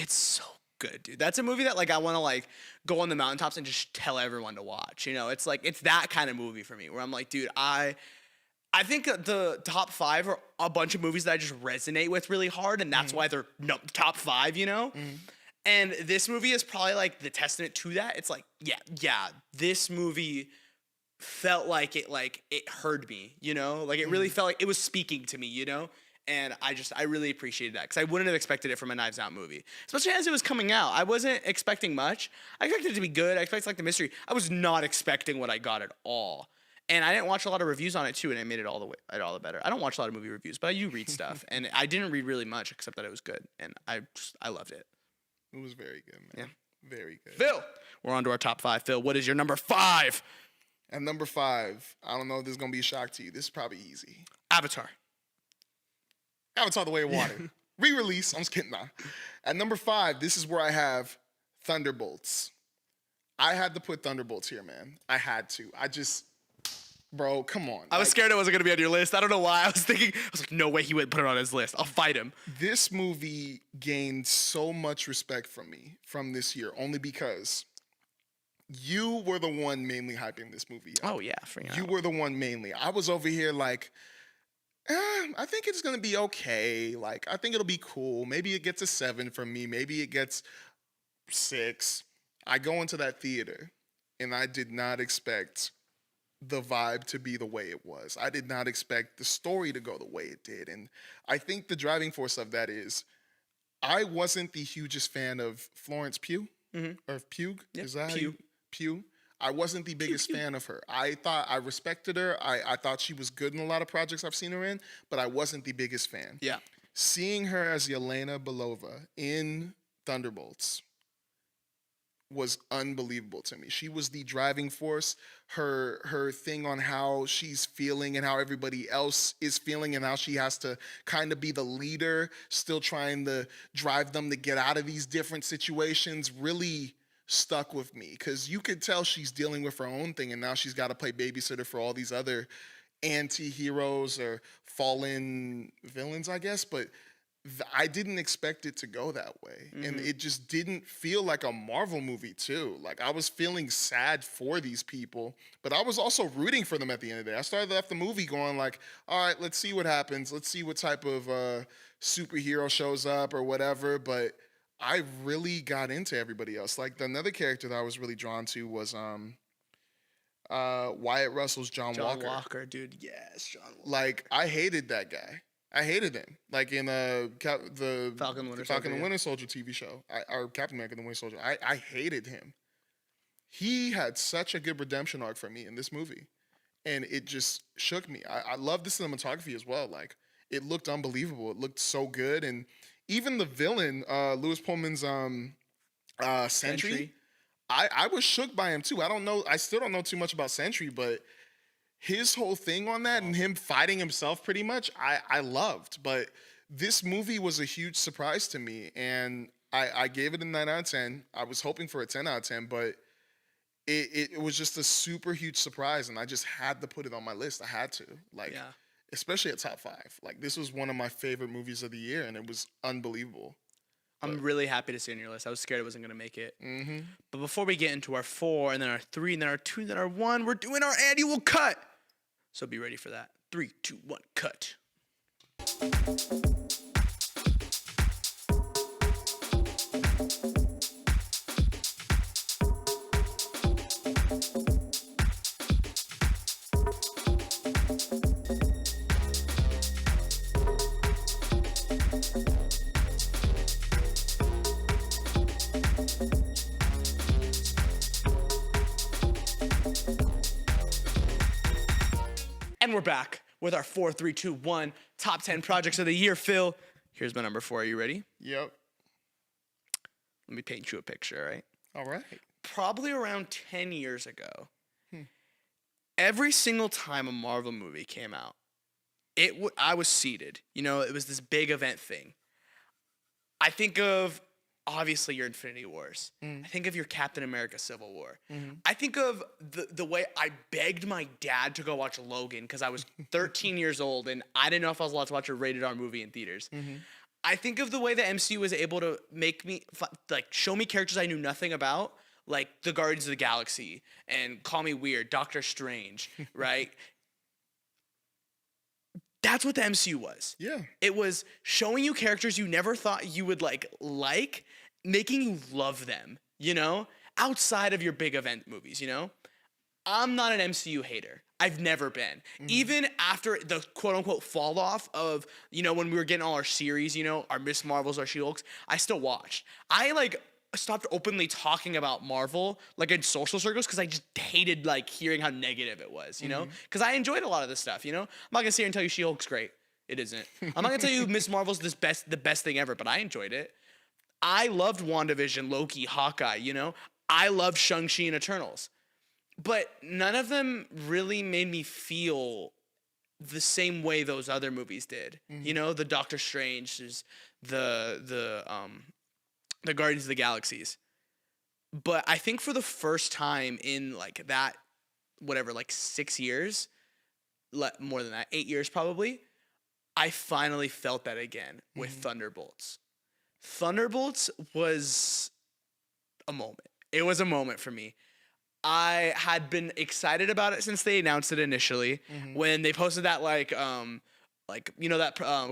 A: so good, dude. That's a movie that I want to go on the mountaintops and just tell everyone to watch. It's it's that kind of movie for me, where I'm dude, I think the top 5 are a bunch of movies that I just resonate with really hard, and that's why they're top 5, And this movie is probably the testament to that. It's yeah, this movie felt like it heard me, it really felt like it was speaking to me, and I really appreciated that, because I wouldn't have expected it from a Knives Out movie, especially as it was coming out. I wasn't expecting much. I expected it to be good. I expected the mystery. I was not expecting what I got at all, and I didn't watch a lot of reviews on it too, and it made it all the better. I don't watch a lot of movie reviews, but I do read stuff, and I didn't read really much except that it was good, and I loved it.
B: It was very good, man. Yeah, very good.
A: Phil, we're on to our top 5. Phil, what is your number 5?
B: At number 5, I don't know if this is going to be a shock to you. This is probably easy.
A: Avatar.
B: Avatar: The Way of Water. Re-release. I'm just kidding now. At number 5, this is where I have Thunderbolts. I had to put Thunderbolts here, man. I had to. Bro, come on.
A: I was scared it wasn't going to be on your list. I don't know why. I was like, no way he wouldn't put it on his list. I'll fight him.
B: This movie gained so much respect from me from this year, only because you were the one mainly hyping this movie up.
A: Oh, yeah.
B: You were the one mainly. I was over here I think it's going to be okay. I think it'll be cool. Maybe it gets a 7 from me. Maybe it gets 6. I go into that theater, and I did not expect the vibe to be the way it was. I did not expect the story to go the way it did. And I think the driving force of that is I wasn't the hugest fan of Florence Pugh. Or Pugh?
A: Yep.
B: Is that
A: Pugh.
B: Pugh? I wasn't the biggest fan of her. I respected her. I thought she was good in a lot of projects I've seen her in, but I wasn't the biggest fan.
A: Yeah.
B: seeing her as Yelena Belova in Thunderbolts was unbelievable to me. She was the driving force. Her thing on how she's feeling and how everybody else is feeling and how she has to kind of be the leader, still trying to drive them to get out of these different situations really stuck with me, because you could tell she's dealing with her own thing and now she's got to play babysitter for all these other anti-heroes or fallen villains, I guess, but I didn't expect it to go that way. And it just didn't feel like a Marvel movie too. Like, I was feeling sad for these people, but I was also rooting for them at the end of the day. I started off the movie going like, all right, let's see what happens. Let's see what type of superhero shows up or whatever. But I really got into everybody else. Like, another character that I was really drawn to was Wyatt Russell's John Walker.
A: John Walker, dude. Yes, John Walker.
B: Like, I hated that guy. I hated him. Like in the
A: Falcon and
B: Winter Soldier TV show, or Captain America: The Winter Soldier. I hated him. He had such a good redemption arc for me in this movie, and it just shook me. I love the cinematography as well. Like, it looked unbelievable. It looked so good, and even the villain, Lewis Pullman's Sentry. I was shook by him too. I still don't know too much about Sentry, but his whole thing on that and him fighting himself pretty much, I loved. But this movie was a huge surprise to me, and I gave it a 9 out of 10. I was hoping for a 10 out of 10, but it was just a super huge surprise, and I just had to put it on my list. I had to. Like, especially at top 5. Like, this was one of my favorite movies of the year, and it was unbelievable.
A: I'm really happy to see it on your list. I was scared it wasn't going to make it. But before we get into our 4, and then our 3, and then our 2, and then our 1, we're doing our annual cut. So be ready for that. 3, 2, 1, cut. And we're back with our 4, 3, 2, 1 top 10 projects of the year. Phil, here's my number 4. Are you ready?
B: Yep.
A: Let me paint you a picture, all right?
B: All right.
A: Probably around 10 years ago, every single time a Marvel movie came out, I was seated. You know, it was this big event thing. I think of, obviously, your Infinity Wars. I think of your Captain America Civil War. I think of the way I begged my dad to go watch Logan because I was 13 years old and I didn't know if I was allowed to watch a rated R movie in theaters. I think of the way the MCU was able to make me, show me characters I knew nothing about, like the Guardians of the Galaxy and Call Me Weird, Doctor Strange, right? That's what the MCU was.
B: Yeah.
A: It was showing you characters you never thought you would like, making you love them, you know? Outside of your big event movies, you know? I'm not an MCU hater. I've never been. Even after the quote-unquote fall off of, you know, when we were getting all our series, you know, our Miss Marvels, our She-Hulks, I still watched. I, stopped openly talking about Marvel, in social circles, because I just hated, hearing how negative it was, you know? Because I enjoyed a lot of this stuff, you know? I'm not going to sit here and tell you She-Hulk's great. It isn't. I'm not going to tell you Miss Marvel's the best thing ever, but I enjoyed it. I loved WandaVision, Loki, Hawkeye, you know? I loved Shang-Chi and Eternals. But none of them really made me feel the same way those other movies did. You know, the Doctor Strange, the Guardians of the Galaxies. But I think for the first time in that, 6 years, more than that, 8 years probably, I finally felt that again with Thunderbolts. Thunderbolts was a moment. It was a moment for me. I had been excited about it since they announced it initially. When they posted that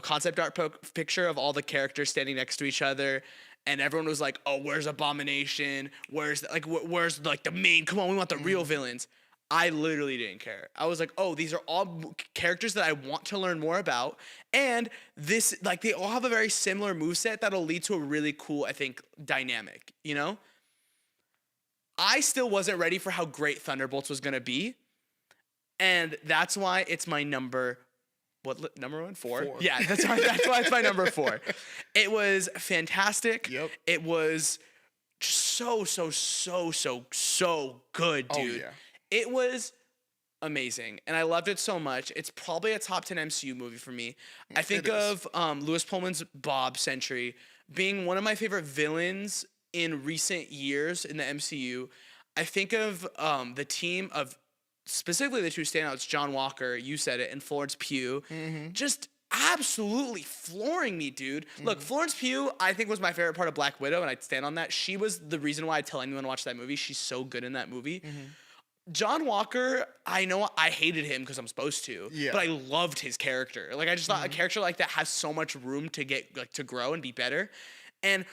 A: concept art picture of all the characters standing next to each other, and everyone was like, "Oh, where's Abomination? Where's the main? Come on, we want the real villains." I literally didn't care. I was like, "Oh, these are all characters that I want to learn more about," and this they all have a very similar moveset that'll lead to a really cool, I think, dynamic. You know. I still wasn't ready for how great Thunderbolts was going to be. And that's why it's my number number one? Four?
B: Four.
A: Yeah, that's why it's my number 4. It was fantastic.
B: Yep.
A: It was so good,
B: Oh,
A: dude.
B: yeah.
A: It was amazing, and I loved it so much. It's probably a top 10 MCU movie for me. I think of Lewis Pullman's Bob Sentry being one of my favorite villains in recent years in the MCU. I think of the team of specifically the two standouts, John Walker, you said it, and Florence Pugh, just absolutely flooring me, dude. Look, Florence Pugh, I think was my favorite part of Black Widow, and I'd stand on that. She was the reason why I tell anyone to watch that movie. She's so good in that movie. John Walker, I know I hated him because I'm supposed to, but I loved his character. Like, I just thought a character like that has so much room to get, like, to grow and be better. And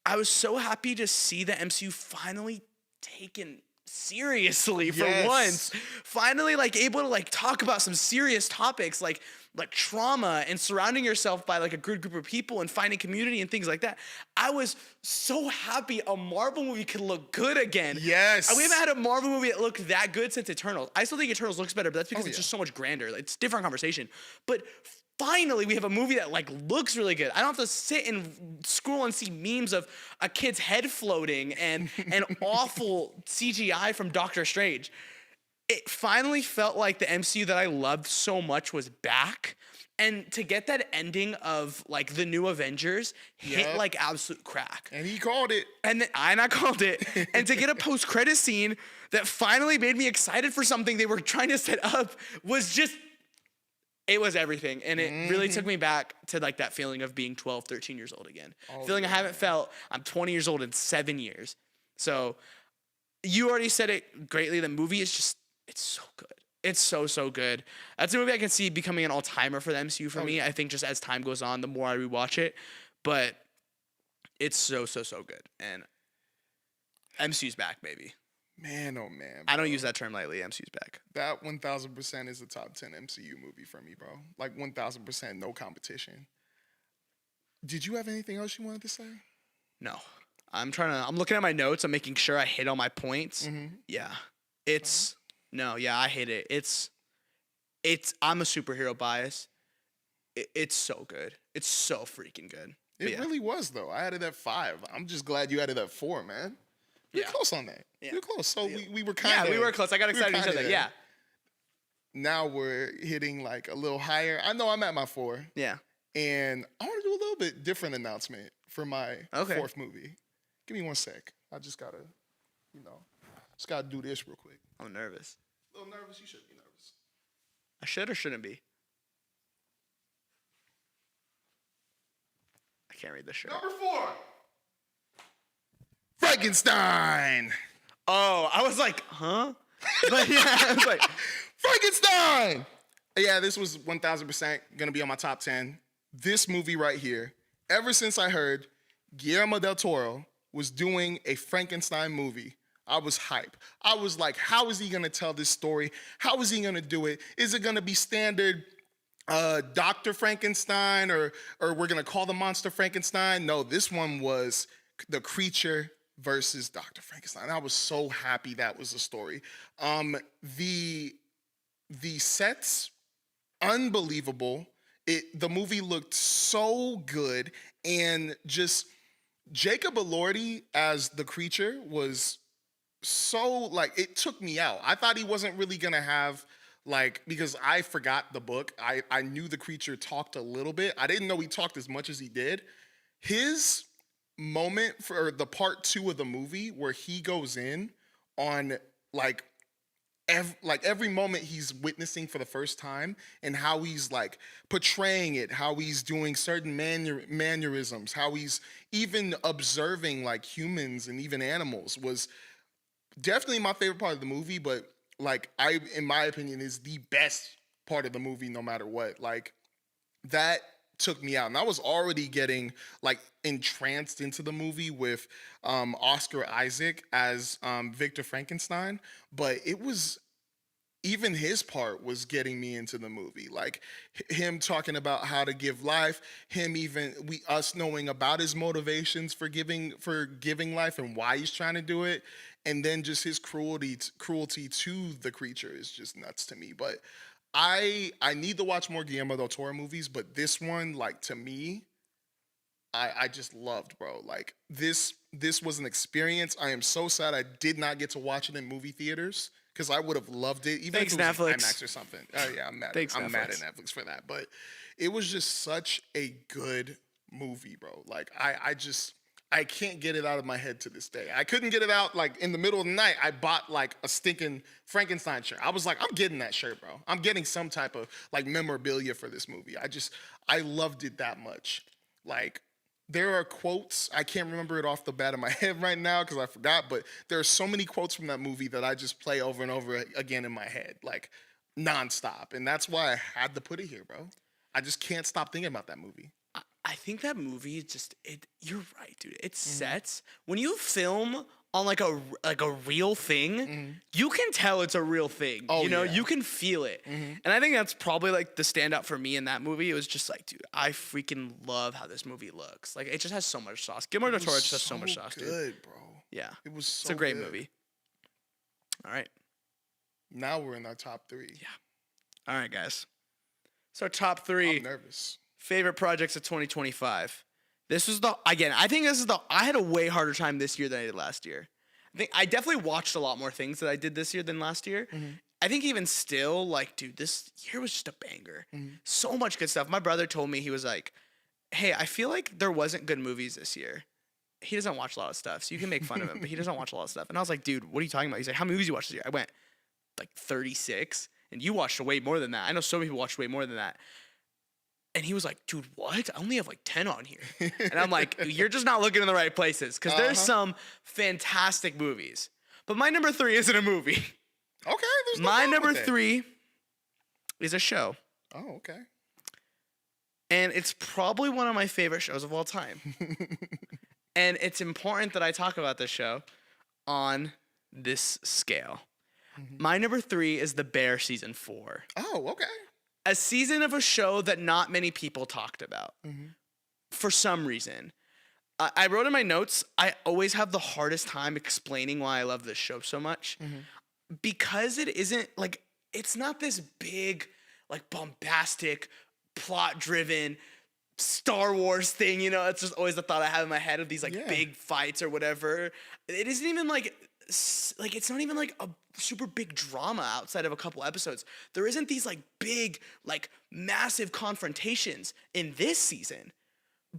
A: I was so happy to see the MCU finally taken seriously for once. Finally, like, able to, like, talk about some serious topics like trauma and surrounding yourself by, like, a good group of people and finding community and things like that. I was so happy a Marvel movie could look good again.
B: Yes.
A: We haven't had a Marvel movie that looked that good since Eternals. I still think Eternals looks better, but that's because it's just so much grander. It's a different conversation. But finally, we have a movie that, like, looks really good. I don't have to sit and scroll and see memes of a kid's head floating and an awful CGI from Doctor Strange. It finally felt like the MCU that I loved so much was back. And to get that ending of, like, the new Avengers hit like absolute crack.
B: And he called it.
A: And I called it. And to get a post-credit scene that finally made me excited for something they were trying to set up was just, it was everything. And it really took me back to, like, that feeling of being 12, 13 years old again. Feeling I haven't felt. I'm 20 years old in 7 years. So you already said it greatly. The movie is just, it's so good. It's so good. That's a movie I can see becoming an all-timer for the MCU for me. I think just as time goes on, the more I rewatch it. But it's so good. And MCU's back, baby.
B: Man, oh man.
A: I don't use that term lightly. MCU's back.
B: That 1000% is a top 10 MCU movie for me, bro. Like 1000%, no competition. Did you have anything else you wanted to say?
A: No. I'm looking at my notes. I'm making sure I hit all my points. Yeah. I hate it. I'm a superhero bias. It's so good. It's so freaking good.
B: It really was, though. I had it at 5. I'm just glad you had it at 4, man. You're close on that. You're close. So we were kind of...
A: Yeah, we were close. I got excited each other. Yeah.
B: Now we're hitting, like, a little higher. I know I'm at my 4.
A: Yeah.
B: And I want to do a little bit different announcement for my 4th movie. Give me one sec. I just got to, do this real quick.
A: I'm nervous.
B: A little nervous? You should be nervous.
A: I should or shouldn't be? I can't read this shirt.
B: Number 4. Frankenstein.
A: Oh, I was like, huh? But yeah, I was like,
B: Frankenstein. Yeah, this was 1000% gonna be on my top 10. This movie right here, ever since I heard Guillermo del Toro was doing a Frankenstein movie, I was hype. I was like, how is he gonna tell this story? How is he gonna do it? Is it gonna be standard Dr. Frankenstein or we're gonna call the monster Frankenstein? No, this one was the creature versus Dr. Frankenstein. I was so happy that was the story. The sets, unbelievable. The movie looked so good, and just Jacob Elordi as the creature was so, like, it took me out. I thought he wasn't really gonna have, like, because I forgot the book. I knew the creature talked a little bit. I didn't know he talked as much as he did. His moment for the part 2 of the movie where he goes in on, like, every moment he's witnessing for the first time and how he's, like, portraying it, how he's doing certain mannerisms, how he's even observing, like, humans and even animals was definitely my favorite part of the movie. But, like, in my opinion, is the best part of the movie no matter what. Like, that took me out. And I was already getting, like, entranced into the movie with Oscar Isaac as Victor Frankenstein, but it was, even his part was getting me into the movie. Like, him talking about how to give life, us knowing about his motivations for giving life and why he's trying to do it, and then just his cruelty to the creature is just nuts to me. But I need to watch more Guillermo del Toro movies, but this one, like, to me, I just loved, bro. Like, this was an experience. I am so sad I did not get to watch it in movie theaters because I would have loved it, even
A: Thanks,
B: if it was
A: Netflix.
B: IMAX or something. Oh yeah, I'm mad.
A: Thanks,
B: I'm mad at
A: Netflix.
B: Netflix for that, but it was just such a good movie, bro. Like, I can't get it out of my head to this day. I couldn't get it out. Like, in the middle of the night, I bought like a stinking Frankenstein shirt. I was like, I'm getting that shirt, bro. I'm getting some type of like memorabilia for this movie. I loved it that much. Like, there are quotes, I can't remember it off the bat of my head right now because I forgot, but there are so many quotes from that movie that I just play over and over again in my head, like nonstop. And that's why I had to put it here, bro. I just can't stop thinking about that movie.
A: I think that movie just you're right, dude. It sets when you film on like a real thing, you can tell it's a real thing.
B: Oh,
A: you know,
B: yeah.
A: you can feel it. And I think that's probably like the standout for me in that movie. It was just like, dude, I freaking love how this movie looks. Like, it just has so much sauce. Guillermo del Toro just has so much sauce, dude.
B: Good, bro.
A: Yeah.
B: It was so
A: It's a great
B: good.
A: movie. All right.
B: Now we're in our top 3.
A: All right, guys. So top 3
B: I'm nervous.
A: favorite projects of 2025. This was I think this is I had a way harder time this year than I did last year. I think I definitely watched a lot more things that I did this year than last year. I think even still, like, dude, this year was just a banger. So much good stuff. My brother told me, he was like, hey, I feel like there wasn't good movies this year. He doesn't watch a lot of stuff, so you can make fun of him, but he doesn't watch a lot of stuff. And I was like, dude, what are you talking about? He's like, how many movies you watched this year? I went, like 36. And you watched way more than that. I know so many people watched way more than that. And he was like, dude, what? I only have like 10 on here. And I'm like, you're just not looking in the right places because there's some fantastic movies. But my number 3 isn't a movie.
B: Okay, there's no
A: My
B: problem
A: number
B: with that.
A: 3 is a show.
B: Oh, okay.
A: And it's probably one of my favorite shows of all time. And it's important that I talk about this show on this scale. My number 3 is The Bear Season 4.
B: Oh, okay.
A: A season of a show that not many people talked about for some reason. I wrote in my notes, I always have the hardest time explaining why I love this show so much because it isn't like, it's not this big, like bombastic, plot driven Star Wars thing. You know, it's just always the thought I have in my head of these like big fights or whatever. It isn't even like it's not even like a super big drama outside of a couple episodes. There isn't these like big, like massive confrontations in this season.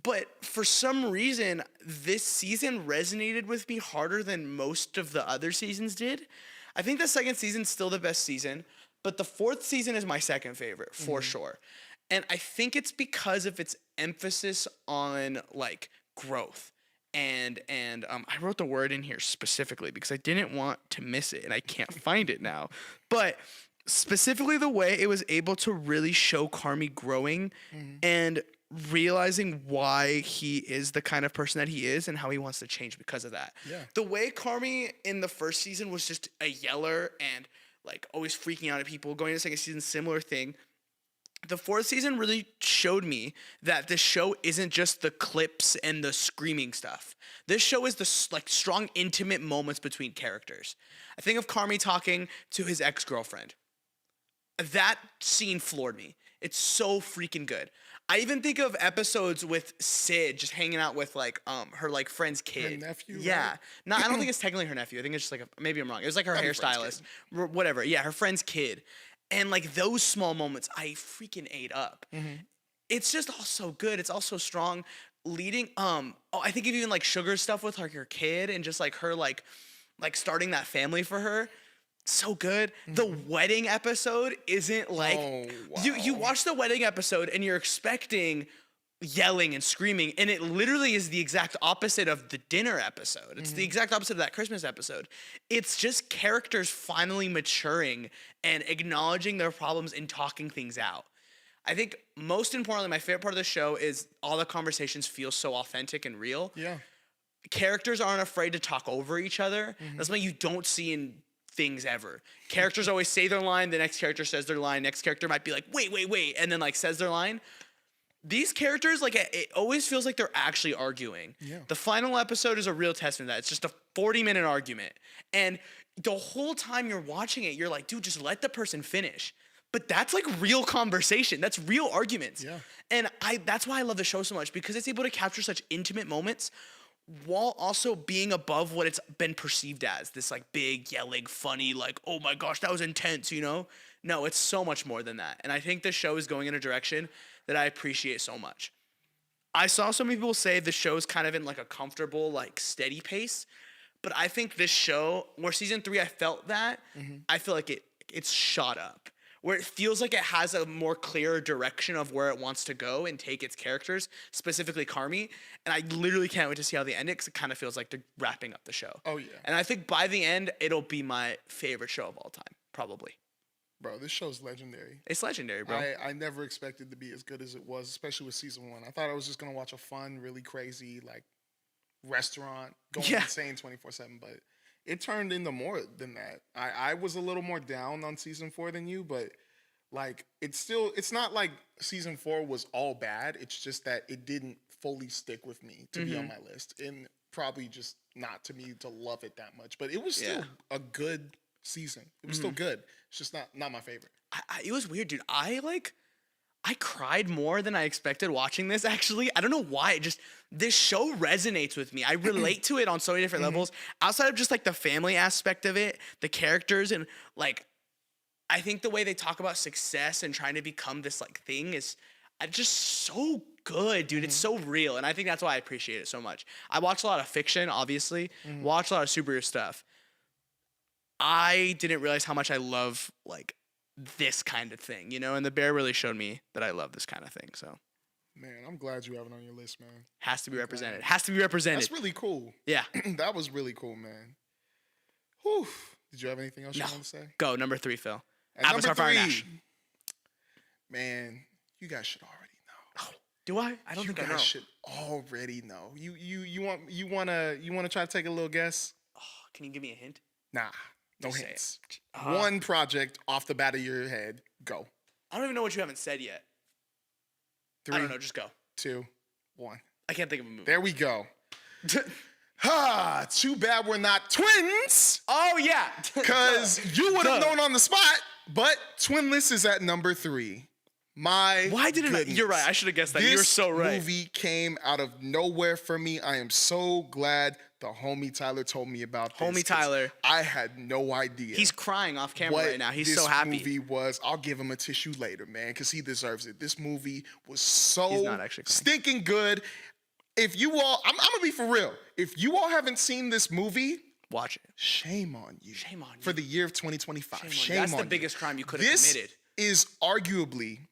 A: But for some reason, this season resonated with me harder than most of the other seasons did. I think the second season's still the best season, but the 4th season is my second favorite for sure. And I think it's because of its emphasis on like growth. And I wrote the word in here specifically because I didn't want to miss it and I can't find it now. But specifically the way it was able to really show Carmy growing and realizing why he is the kind of person that he is and how he wants to change because of that.
B: Yeah.
A: The way Carmy in the first season was just a yeller and like always freaking out at people, going to the second season, similar thing. The 4th season really showed me that this show isn't just the clips and the screaming stuff. This show is the like strong, intimate moments between characters. I think of Carmy talking to his ex-girlfriend. That scene floored me. It's so freaking good. I even think of episodes with Sid just hanging out with like her like friend's kid.
B: Her nephew,
A: Yeah.
B: right?
A: No, I don't think it's technically her nephew. I think it's just like maybe I'm wrong. It was like her
B: Probably friend's
A: hairstylist, whatever. Yeah, her friend's kid. And like those small moments, I freaking ate up. It's just all so good. It's also strong. Leading, I think of even like Sugar's stuff with like her kid and just like her like starting that family for her. So good. The wedding episode isn't like you watch the wedding episode and you're expecting yelling and screaming, and it literally is the exact opposite of the dinner episode. It's the exact opposite of that Christmas episode. It's just characters finally maturing and acknowledging their problems and talking things out. I think most importantly, my favorite part of the show is all the conversations feel so authentic and real.
B: Yeah.
A: Characters aren't afraid to talk over each other. That's something you don't see in things ever. Characters always say their line, the next character says their line, next character might be like, wait, and then like says their line. These characters, like, it always feels like they're actually arguing.
B: Yeah.
A: The final episode is a real testament to that. It's just a 40-minute argument. And the whole time you're watching it, you're like, dude, just let the person finish. But that's like real conversation. That's real arguments.
B: Yeah.
A: And that's why I love the show so much, because it's able to capture such intimate moments while also being above what it's been perceived as. This like big, yelling, funny, like, oh my gosh, that was intense, you know? No, it's so much more than that. And I think the show is going in a direction that I appreciate so much. I saw so many people say the show's kind of in like a comfortable, like steady pace. But I think this show, where season 3 I felt that, I feel like it's shot up. Where it feels like it has a more clear direction of where it wants to go and take its characters, specifically Carmi. And I literally can't wait to see how they end it, because it kind of feels like they're wrapping up the show.
B: Oh, yeah.
A: And I think by the end, it'll be my favorite show of all time, probably.
B: Bro, this show's legendary.
A: It's legendary, bro.
B: I never expected to be as good as it was, especially with season 1. I thought I was just going to watch a fun, really crazy, like, restaurant going insane 24/7, but it turned into more than that. I was a little more down on season 4 than you, but like it's not like season 4 was all bad. It's just that it didn't fully stick with me to be on my list, and probably just not to me to love it that much. But it was still a good season. It was still good. It's just not my favorite.
A: It was weird, dude. I cried more than I expected watching this, actually. I don't know why. This show resonates with me. I relate to it on so many different levels. Outside of just like the family aspect of it, the characters, and like, I think the way they talk about success and trying to become this like thing is just so good, dude. It's so real. And I think that's why I appreciate it so much. I watch a lot of fiction, obviously. Watch a lot of superhero stuff. I didn't realize how much I love like this kind of thing, you know, and The Bear really showed me that I love this kind of thing. So,
B: man, I'm glad you have it on your list, man.
A: Has to be represented. Has to be represented.
B: That's really cool.
A: Yeah.
B: That was really cool, man. Whew. Did you have anything else you want to say?
A: Go, number 3, Phil.
B: At
A: Avatar:
B: number 3,
A: Fire and Ash.
B: Man, you guys should already know.
A: Oh, do I? I don't think I know.
B: You guys should already know. You wanna try to take a little guess?
A: Oh, can you give me a hint?
B: Nah. No
A: Just say
B: hints.
A: it.
B: One project off the bat of your head. Go.
A: I don't even know what you haven't said yet.
B: 3,
A: I don't know. Just go.
B: 2, 1.
A: I can't think of a movie.
B: There we go. Too bad we're not twins.
A: Oh, yeah.
B: Because you would have known on the spot, but Twinless is at number 3.
A: Why didn't I? You're right. I should have guessed that. You're so right.
B: This movie came out of nowhere for me. I am so glad the homie Tyler told me about this.
A: Homie Tyler.
B: I had no idea.
A: He's crying off camera right now. He's so happy.
B: This movie was. I'll give him a tissue later, man, because he deserves it. This movie was
A: He's
B: so
A: not actually crying.
B: stinking good. If you all, I'm gonna be for real. If you all haven't seen this movie,
A: watch it.
B: Shame on you.
A: Shame on you.
B: For the year of 2025. Shame on you.
A: That's the biggest crime you could have committed.
B: This is arguably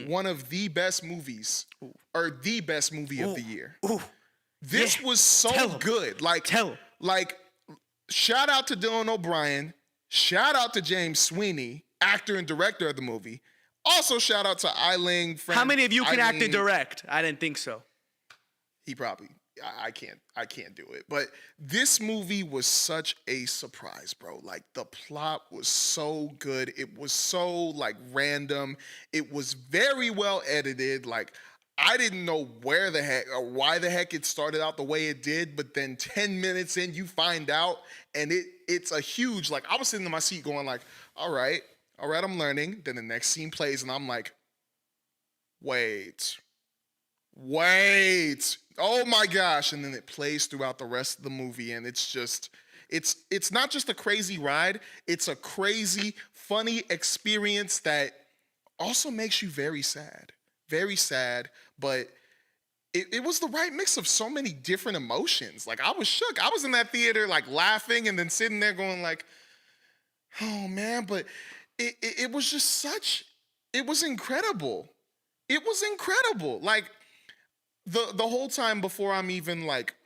B: one of the best movies, or the best movie of the year. This was so good. Like, shout out to Dylan O'Brien. Shout out to James Sweeney, actor and director of the movie. Also, shout out to Eileen.
A: How many of you can act and direct? I didn't think so.
B: He probably. I can't do it. But this movie was such a surprise, bro. Like, the plot was so good. It was so, like, random. It was very well edited. Like, I didn't know where the heck or why the heck it started out the way it did, but then 10 minutes in, you find out, and it's a huge, like, I was sitting in my seat going like, all right, I'm learning. Then the next scene plays, and I'm like, wait. Oh my gosh. And then it plays throughout the rest of the movie, and it's just, it's not just a crazy ride, it's a crazy, funny experience that also makes you very sad. Very sad, but it was the right mix of so many different emotions. Like, I was shook. I was in that theater, like, laughing and then sitting there going like, oh man, but it was just such, it was incredible. It was incredible. Like, the whole time before I'm even like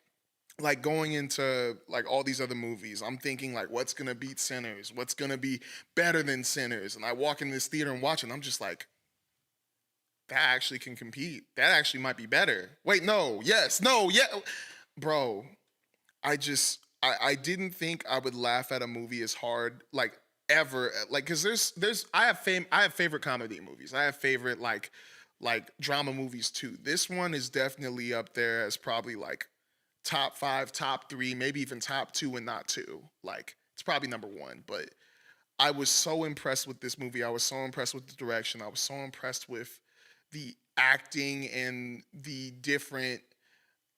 B: going into like all these other movies, I'm thinking like, what's gonna beat Sinners? What's gonna be better than Sinners? And I walk in this theater and watch it, and I'm just like, that actually can compete. That actually might be better. Wait, no, yes, no, yeah. Bro, I didn't think I would laugh at a movie as hard, like, ever. Like, cause I have favorite comedy movies. I have favorite like drama movies too. This one is definitely up there as probably like top 5, top 3, maybe even top 2 and not 2. Like, it's probably number 1, but I was so impressed with this movie. I was so impressed with the direction. I was so impressed with the acting and the different,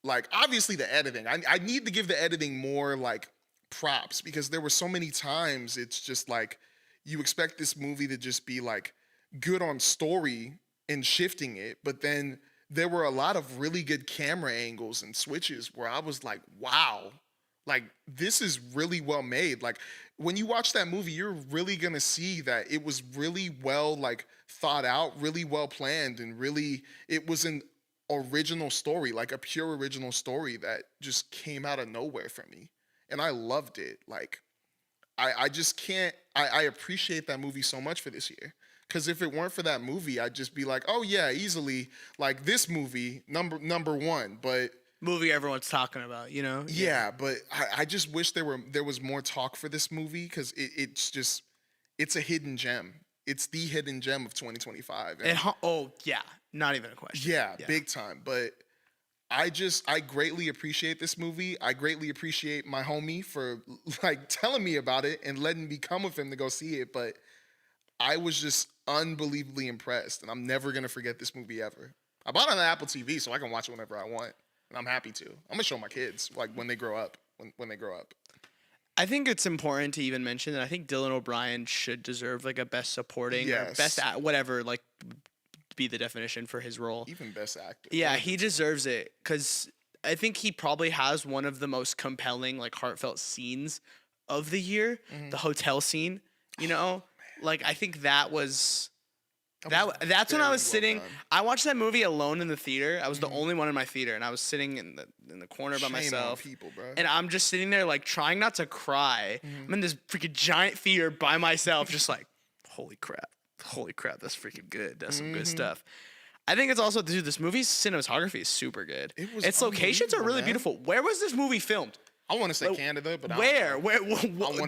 B: like, obviously the editing. I need to give the editing more like props, because there were so many times it's just like you expect this movie to just be like good on story and shifting it, but then there were a lot of really good camera angles and switches where I was like, wow, like this is really well made. Like when you watch that movie, you're really gonna see that it was really well like thought out, really well planned, and really it was an original story, like a pure original story that just came out of nowhere for me. And I loved it. Like I just can't, I appreciate that movie so much for this year. Because if it weren't for that movie, I'd just be like, oh yeah, easily like this movie number one. But
A: movie everyone's talking about, you know?
B: yeah, but I just wish there was more talk for this movie, because it's a hidden gem. It's the hidden gem of 2025.
A: Oh yeah, not even a question.
B: Yeah, big time. But I greatly appreciate this movie. I greatly appreciate my homie for like telling me about it and letting me come with him to go see it. But I was just unbelievably impressed, and I'm never gonna forget this movie ever. I bought it on Apple TV so I can watch it whenever I want, and I'm happy to. I'm gonna show my kids like when they grow up. When they grow up.
A: I think it's important to even mention that I think Dylan O'Brien should deserve like a best supporting or best whatever, like be the definition for his role.
B: Even best actor.
A: Yeah, he deserves it, because I think he probably has one of the most compelling, like heartfelt scenes of the year. The hotel scene, you know, like I think that was. That's when I was sitting. I watched that movie alone in the theater. I was the only one in my theater, and I was sitting in the corner by myself.
B: People, bro.
A: And I'm just sitting there like trying not to cry. I'm in this freaking giant theater by myself, just like, holy crap, that's freaking good. That's some good stuff. I think it's also, dude, this movie's cinematography is super good. Its locations are really beautiful. Where was this movie filmed?
B: I want to say Canada, but
A: where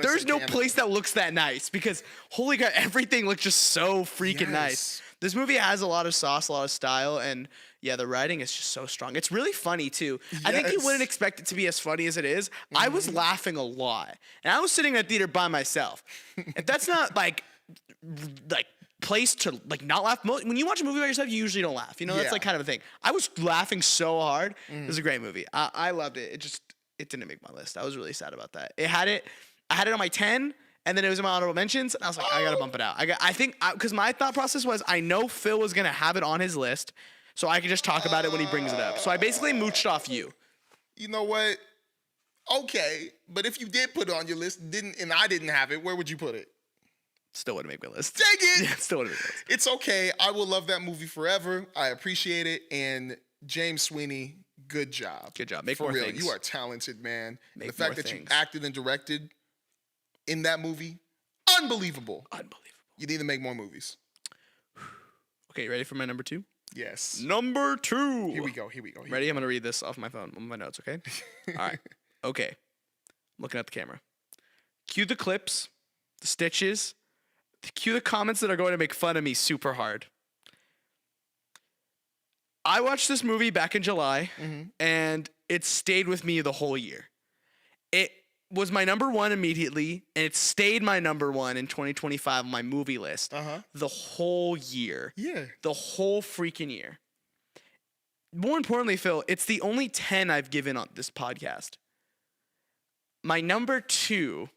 A: there's no place that looks that nice, because holy God, everything looks just so freaking nice. This movie has a lot of sauce, a lot of style, and yeah, the writing is just so strong. It's really funny too. I think you wouldn't expect it to be as funny as it is. I was laughing a lot, and I was sitting in a theater by myself. If that's not like place to like not laugh. When you watch a movie by yourself, you usually don't laugh. You know, that's like kind of a thing. I was laughing so hard. It was a great movie. I loved it. It didn't make my list. I was really sad about that. I had it on my 10, and then it was in my honorable mentions, and I was like, I gotta bump it out. I think because my thought process was, I know Phil was gonna have it on his list, so I could just talk about it when he brings it up. So I basically mooched off you.
B: You know what? Okay, but if you did put it on your list, and I didn't have it, where would you put it?
A: Still wouldn't make my list.
B: Dang it!
A: Yeah, still wouldn't make my list.
B: It's okay. I will love that movie forever. I appreciate it, and James Sweeney, good job.
A: Good job. Make
B: For
A: more
B: real,
A: things.
B: you are talented, man.
A: Make
B: the fact
A: more
B: that
A: things.
B: you acted and directed in that movie, unbelievable. You need to make more movies.
A: Okay, you ready for my number 2?
B: Yes.
A: Number 2.
B: Here we go.
A: Ready? I'm going to read this off my phone, on my notes, okay? All right. Okay. I'm looking at the camera. Cue the clips, the stitches, cue the comments that are going to make fun of me super hard. I watched this movie back in July, and it stayed with me the whole year. It was my number 1 immediately, and it stayed my number 1 in 2025 on my movie list the whole year.
B: Yeah.
A: The whole freaking year. More importantly, Phil, it's the only 10 I've given on this podcast. My number 2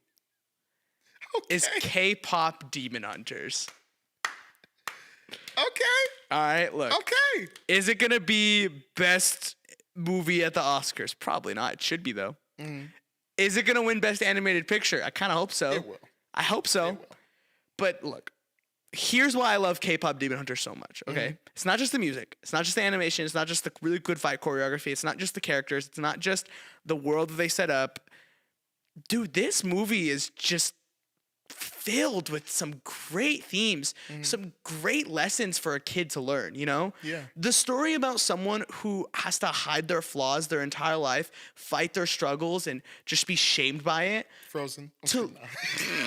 A: is K-pop Demon Hunters.
B: Okay.
A: All right, look.
B: Okay.
A: Is it going to be best movie at the Oscars? Probably not. It should be, though. Is it going to win best animated picture? I kind of hope so.
B: It will.
A: I hope so.
B: It will.
A: But look, here's why I love K-pop Demon Hunters so much, okay? It's not just the music. It's not just the animation. It's not just the really good fight choreography. It's not just the characters. It's not just the world that they set up. Dude, this movie is just filled with some great themes, some great lessons for a kid to learn, you know?
B: Yeah.
A: The story about someone who has to hide their flaws their entire life, fight their struggles, and just be shamed by it.
B: Frozen.
A: To-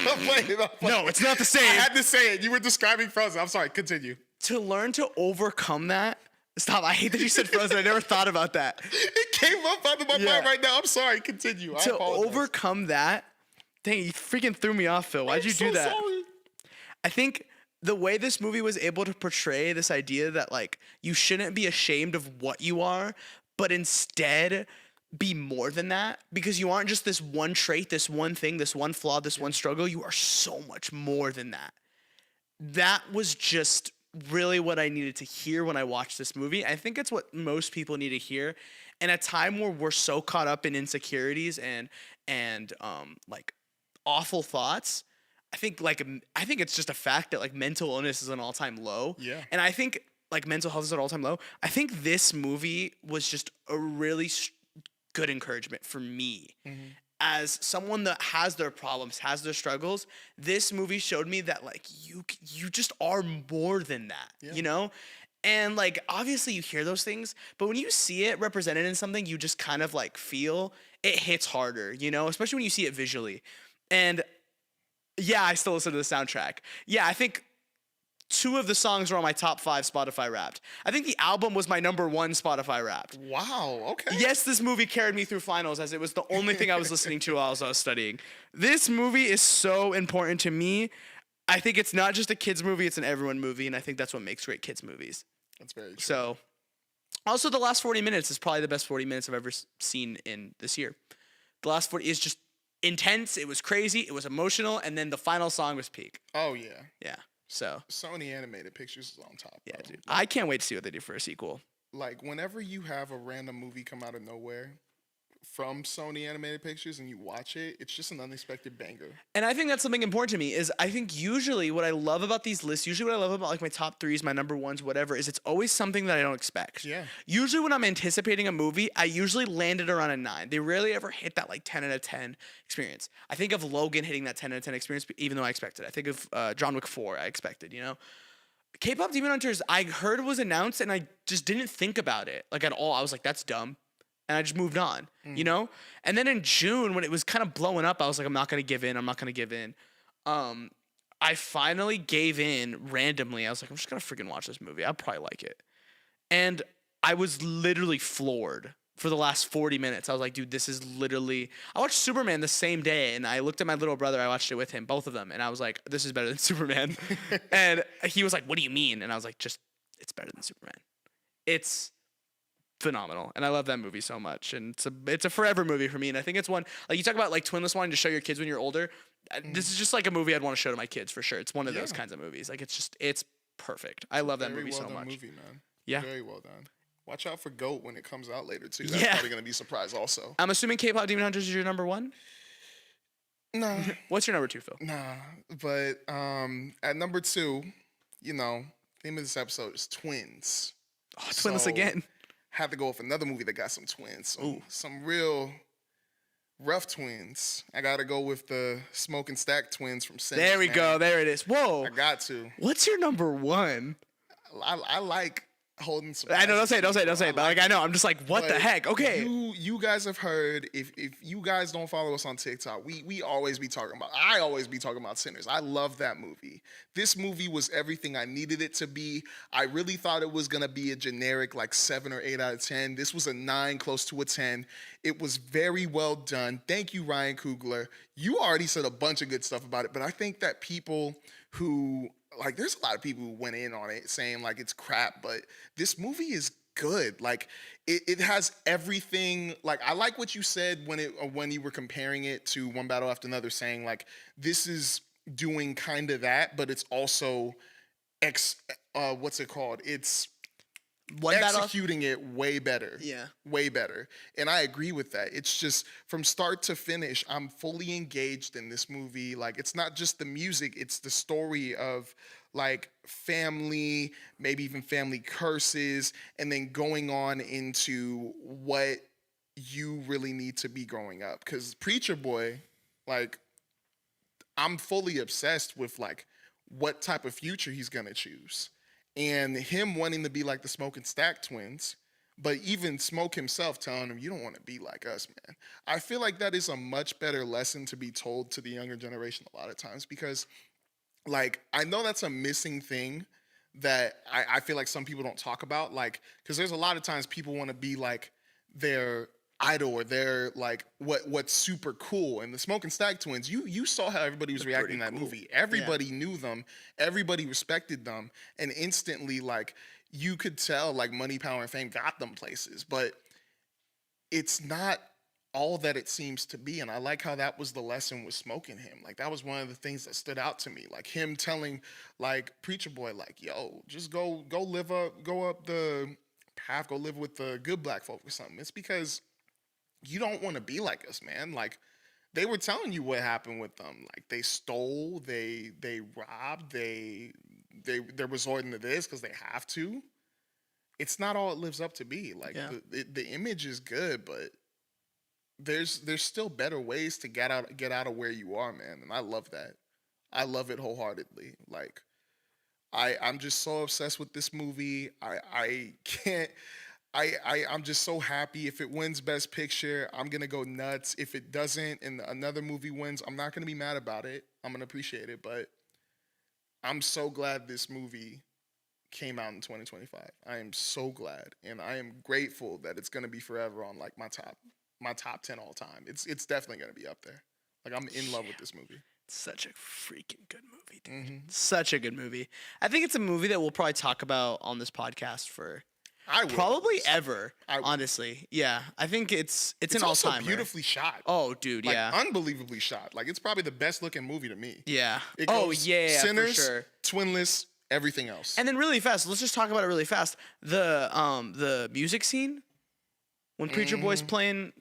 B: I'm playing.
A: No, it's not the same.
B: I had to say it. You were describing Frozen. I'm sorry. Continue.
A: To learn to overcome that. Stop. I hate that you said Frozen. I never thought about that.
B: It came up out of my mind right now. I'm sorry. Continue.
A: To overcome that Dang, you freaking threw me off, Phil. Why'd you do that?
B: Sorry.
A: I think the way this movie was able to portray this idea that like you shouldn't be ashamed of what you are, but instead be more than that, because you aren't just this one trait, this one thing, this one flaw, this one struggle. You are so much more than that. That was just really what I needed to hear when I watched this movie. I think it's what most people need to hear in a time where we're so caught up in insecurities and like awful thoughts. I think it's just a fact that like mental illness is an all-time low.
B: Yeah.
A: And I think like mental health is at an all-time low. I think this movie was just a really good encouragement for me. As someone that has their problems, has their struggles. This movie showed me that like you just are more than that, you know? And like obviously you hear those things, but when you see it represented in something, you just kind of like feel it hits harder, you know, especially when you see it visually. And yeah, I still listen to the soundtrack. Yeah, I think 2 of the songs were on my top 5 Spotify Wrapped. I think the album was my number 1 Spotify Wrapped.
B: Wow, okay.
A: Yes, this movie carried me through finals as it was the only thing I was listening to while I was studying. This movie is so important to me. I think it's not just a kids movie, it's an everyone movie, and I think that's what makes great kids movies.
B: That's very true.
A: So, also the last 40 minutes is probably the best 40 minutes I've ever seen in this year. The last 40 is just intense, it was crazy, it was emotional, and then the final song was peak.
B: Oh, yeah.
A: Yeah. So
B: Sony Animated Pictures is on top.
A: yeah,
B: bro.
A: dude. I can't wait to see what they do for a sequel.
B: Like, whenever you have a random movie come out of nowhere from Sony Animated Pictures and you watch it, it's just an unexpected banger.
A: And I think that's something important to me is I think usually what I love about these lists, usually what I love about like my top 3s, my number 1s, whatever, is it's always something that I don't expect.
B: Yeah.
A: Usually when I'm anticipating a movie, I usually land it around a 9. They rarely ever hit that like 10 out of 10 experience. I think of Logan hitting that 10 out of 10 experience, even though I expected. I think of John Wick 4, I expected, you know? K-Pop Demon Hunters, I heard was announced and I just didn't think about it like at all. I was like, that's dumb. And I just moved on, you know? And then in June, when it was kind of blowing up, I was like, I'm not going to give in. I'm not going to give in. I finally gave in randomly. I was like, I'm just going to freaking watch this movie. I'll probably like it. And I was literally floored for the last 40 minutes. I was like, dude, this is literally... I watched Superman the same day, and I looked at my little brother. I watched it with him, both of them. And I was like, this is better than Superman. And he was like, what do you mean? And I was like, just, it's better than Superman. It's phenomenal, and I love that movie so much, and it's a forever movie for me. And I think it's one, like, you talk about like Twinless wanting to show your kids when you're older. This is just like a movie I'd want to show to my kids for sure. It's one of those kinds of movies. Like, it's perfect. I love that movie so much.
B: Movie, man.
A: Yeah,
B: very well done. Watch out for GOAT when it comes out later too. That's probably gonna be a surprise also.
A: I'm assuming K-Pop Demon Hunters is your number 1.
B: Nah.
A: What's your number 2, Phil?
B: Nah, but at number 2, you know, theme of this episode is twins.
A: Oh, Twinless again.
B: Had to go with another movie that got some twins. Some real rough twins. I gotta go with the Smoke and Stack twins from Sinners.
A: There we go. There it is. Whoa.
B: I got to.
A: What's your number 1?
B: I like holding some.
A: I know. Don't say it. But like, I know. I'm just like, what the heck? Okay.
B: You guys have heard. If you guys don't follow us on TikTok, we always be talking about. I always be talking about Sinners. I love that movie. This movie was everything I needed it to be. I really thought it was gonna be a generic like 7 or 8 out of 10. This was a 9, close to a 10. It was very well done. Thank you, Ryan Coogler. You already said a bunch of good stuff about it, but I think that people who like, there's a lot of people who went in on it saying like it's crap, but this movie is good. Like, it has everything. Like, I like what you said when you were comparing it to One Battle After Another, saying like this is doing kind of that, but it's also what's it called? It's executing it way better.
A: Yeah.
B: Way better. And I agree with that. It's just from start to finish, I'm fully engaged in this movie. Like, it's not just the music, it's the story of like family, maybe even family curses, and then going on into what you really need to be growing up. Because Preacher Boy, like, I'm fully obsessed with like what type of future he's gonna choose. And him wanting to be like the Smoke and Stack twins, but even Smoke himself telling him, you don't want to be like us, man. I feel like that is a much better lesson to be told to the younger generation a lot of times, because like, I know that's a missing thing that I feel like some people don't talk about. Like, because there's a lot of times people want to be like their idol or their like what's super cool. And the Smoke and Stag Twins, you saw how everybody was reacting to that movie. Everybody knew them, everybody respected them, and instantly like you could tell like money, power, and fame got them places. But it's not all that it seems to be. And I like how that was the lesson with Smoking him. Like that was one of the things that stood out to me. Like him telling like Preacher Boy, like, yo, just go up the path, go live with the good black folk or something. It's because you don't want to be like us, man. Like they were telling you what happened with them. Like they stole, they robbed, they're resorting to this because they have to. It's not all it lives up to be. Like the image is good, but there's still better ways to get out of where you are, man. And I love that. I love it wholeheartedly. Like I'm just so obsessed with this movie. I'm just so happy. If it wins Best Picture, I'm gonna go nuts. If it doesn't and another movie wins, I'm not gonna be mad about it. I'm gonna appreciate it. But I'm so glad this movie came out in 2025. I am so glad, and I am grateful that it's gonna be forever on like my top 10 all time. It's definitely gonna be up there. Like I'm in love with this movie.
A: Such a freaking good movie, dude. Such a good movie. I think it's a movie that we'll probably talk about on this podcast for probably ever. Honestly, yeah. I think it's an
B: also
A: all-timer.
B: Beautifully shot.
A: Oh, dude,
B: like,
A: yeah.
B: Unbelievably shot. Like it's probably the best looking movie to me.
A: Yeah.
B: It goes Sinners,
A: for sure.
B: Twinless, everything else.
A: And then really fast, let's just talk about it really fast. The music scene when Preacher Boy's playing.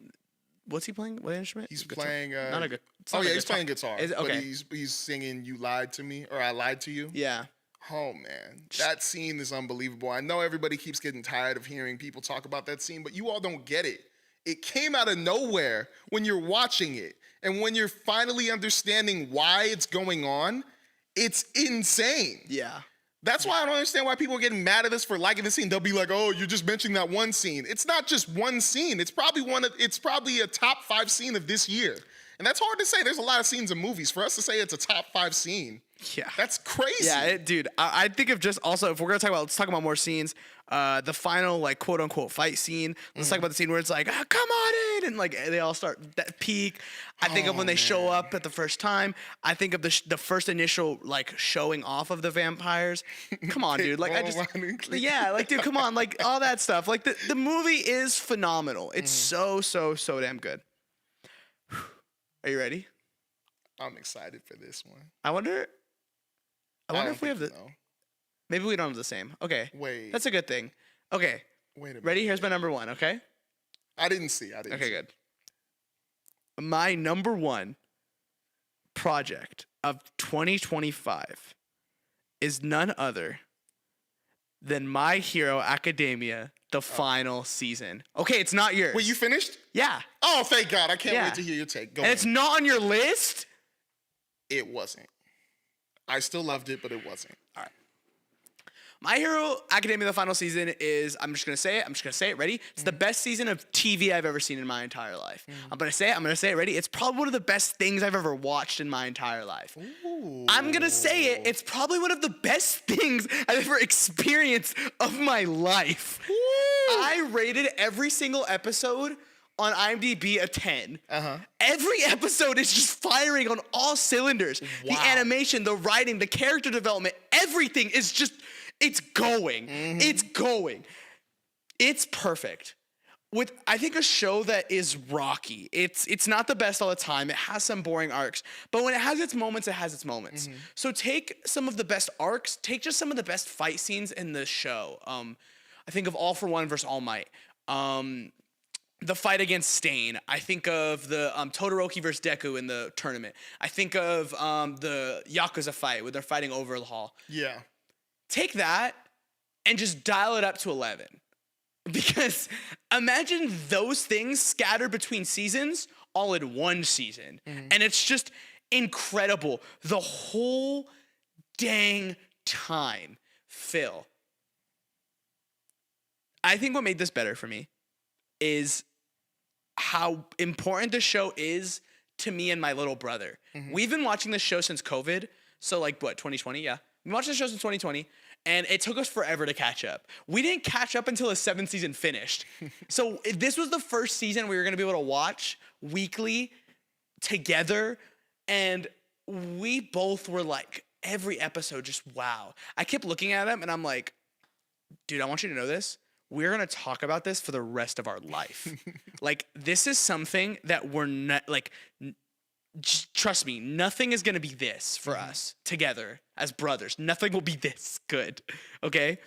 A: What's he playing? What instrument?
B: He's playing.
A: Not a good.
B: He's playing guitar.
A: Okay.
B: But he's singing "You Lied to Me" or "I Lied to You."
A: Yeah.
B: Oh man, that scene is unbelievable. I know everybody keeps getting tired of hearing people talk about that scene, but you all don't get it. It came out of nowhere when you're watching it, and when you're finally understanding why it's going on, it's insane.
A: Yeah.
B: That's why I don't understand why people are getting mad at us for liking the scene. They'll be like, "Oh, you're just mentioning that one scene." It's not just one scene. It's probably a top 5 scene of this year. And that's hard to say. There's a lot of scenes in movies. For us to say it's a top 5 scene,
A: yeah,
B: that's crazy.
A: Yeah, dude. I think of just also if we're gonna let's talk about more scenes. The final like quote unquote fight scene. Let's talk about the scene where it's like, oh, come on in, and like they all start that peak. I think of when they show up at the first time. I think of the first initial like showing off of the vampires. Come on, dude. Like dude, come on, like all that stuff. Like the movie is phenomenal. It's so damn good. Are you ready?
B: I'm excited for this one.
A: I wonder if we have the. Maybe we don't have the same. Okay.
B: Wait.
A: That's a good thing. Okay.
B: Wait a minute.
A: Ready? Here's my number 1, okay?
B: I didn't see.
A: Okay, good. My number 1 project of 2025 is none other than My Hero Academia, the final season. Okay, it's not yours.
B: Wait, you finished?
A: Yeah.
B: Oh, thank God. I can't wait to hear your take. Go
A: and
B: on.
A: It's not on your list?
B: It wasn't. I still loved it, but it wasn't.
A: All right. My Hero Academia, the final season is, I'm just going to say it. Ready? It's the best season of TV I've ever seen in my entire life. I'm going to say it. Ready? It's probably one of the best things I've ever watched in my entire life.
B: Ooh.
A: I'm going to say it. It's probably one of the best things I've ever experienced of my life.
B: Ooh.
A: I rated every single episode on IMDb a 10. Every episode is just firing on all cylinders.
B: Wow.
A: The animation, the writing, the character development, everything is just... It's going. It's going. It's perfect. With I think a show that is rocky. It's not the best all the time. It has some boring arcs, but when it has its moments, it has its moments. So take some of the best arcs. Take just some of the best fight scenes in the show. I think of All for One versus All Might. The fight against Stain. I think of the Todoroki versus Deku in the tournament. I think of the Yakuza fight where they're fighting Overhaul.
B: Yeah.
A: Take that and just dial it up to 11. Because imagine those things scattered between seasons all in one season. And it's just incredible the whole dang time. Phil, I think what made this better for me is how important the show is to me and my little brother. We've been watching this show since COVID. So like what, 2020? Yeah. We watched the show since 2020. and it took us forever to catch up. We didn't catch up until the 7th season finished. So this was the first season we were gonna be able to watch weekly together, and we both were like, every episode just wow. I kept looking at him and I'm like, dude, I want you to know this. We're gonna talk about this for the rest of our life. Like, this is something that we're not like. Trust me, nothing is gonna be this for us together as brothers. Nothing will be this good. Okay.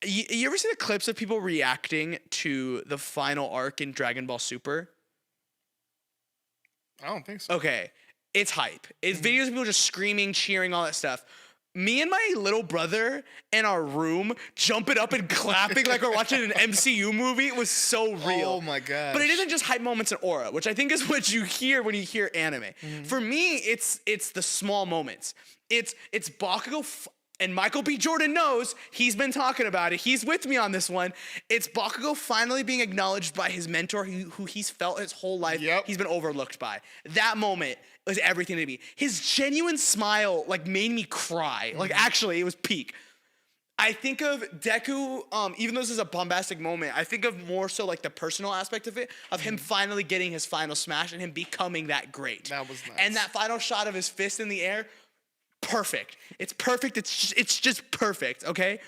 A: You ever see the clips of people reacting to the final arc in Dragon Ball Super?
B: I don't think so.
A: Okay, it's hype. It's videos of people just screaming, cheering, all that stuff. Me and my little brother in our room jumping up and clapping like we're watching an MCU movie. It was so real.
B: Oh my gosh.
A: But it isn't just hype moments and aura, which I think is what you hear when you hear anime. For me, it's the small moments. It's Bakugo and Michael B. Jordan knows, he's been talking about it. He's with me on this one. It's Bakugo finally being acknowledged by his mentor who he's felt his whole life he's been overlooked by. That moment was everything to me. His genuine smile like made me cry. Like, actually, it was peak. I think of Deku, even though this is a bombastic moment, I think of more so like the personal aspect of it, of him finally getting his final smash and him becoming that great.
B: That was nice.
A: And that final shot of his fist in the air, perfect. It's perfect. It's just perfect, okay?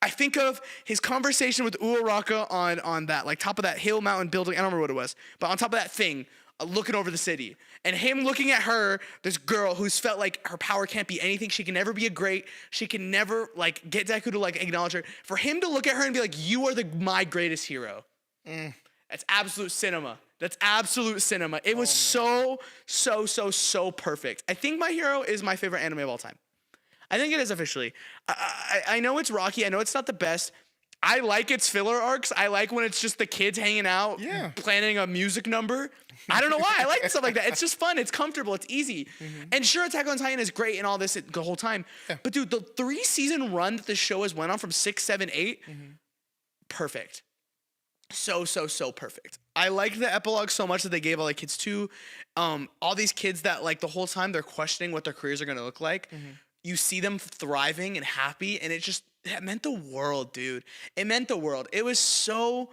A: I think of his conversation with Uraraka on that, like, top of that hill mountain building. I don't remember what it was, but on top of that thing, looking over the city. And him looking at her, this girl who's felt like her power can't be anything. She can never be a great. She can never, like, get Deku to, like, acknowledge her. For him to look at her and be like, you are my greatest hero. That's absolute cinema. That's absolute cinema. It was so perfect. I think My Hero is my favorite anime of all time. I think it is officially. I know it's rocky. I know it's not the best. I like its filler arcs. I like when it's just the kids hanging out, planning a music number. I don't know why. I like stuff like that. It's just fun. It's comfortable. It's easy. And sure, Attack on Titan is great and all this the whole time. But dude, the 3-season run that the show has went on from 6, 7, 8, perfect. So perfect. I liked the epilogue so much that they gave all the kids too. All these kids that, like, the whole time they're questioning what their careers are gonna look like. You see them thriving and happy, and it meant the world, dude. It meant the world. It was so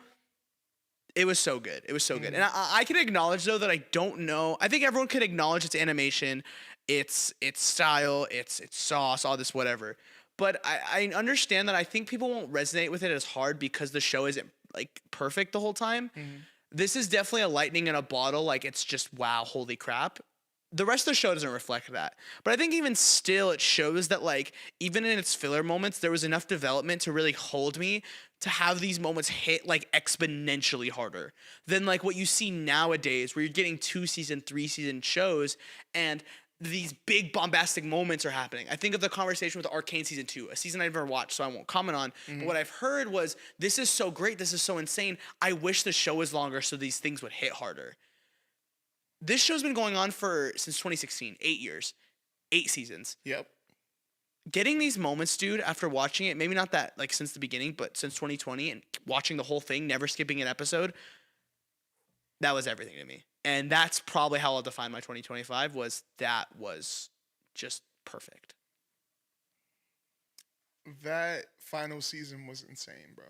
A: good. It was so good. And I can acknowledge, though, that I don't know. I think everyone could acknowledge its animation, its style, its sauce, all this whatever. But I understand that I think people won't resonate with it as hard because the show isn't, like, perfect the whole time. This is definitely a lightning in a bottle. Like, it's just, wow, holy crap. The rest of the show doesn't reflect that. But I think even still, it shows that, like, even in its filler moments, there was enough development to really hold me to have these moments hit, like, exponentially harder than, like, what you see nowadays, where you're getting 2-season, 3-season shows, and these big bombastic moments are happening. I think of the conversation with Arcane Season 2, a season I've never watched, so I won't comment on. But what I've heard was, this is so great, this is so insane, I wish the show was longer so these things would hit harder. This show's been going on since 2016, 8 years, 8 seasons.
B: Yep.
A: Getting these moments, dude, after watching it, maybe not that, like, since the beginning, but since 2020 and watching the whole thing, never skipping an episode, that was everything to me. And that's probably how I'll define my 2025 was just perfect.
B: That final season was insane, bro.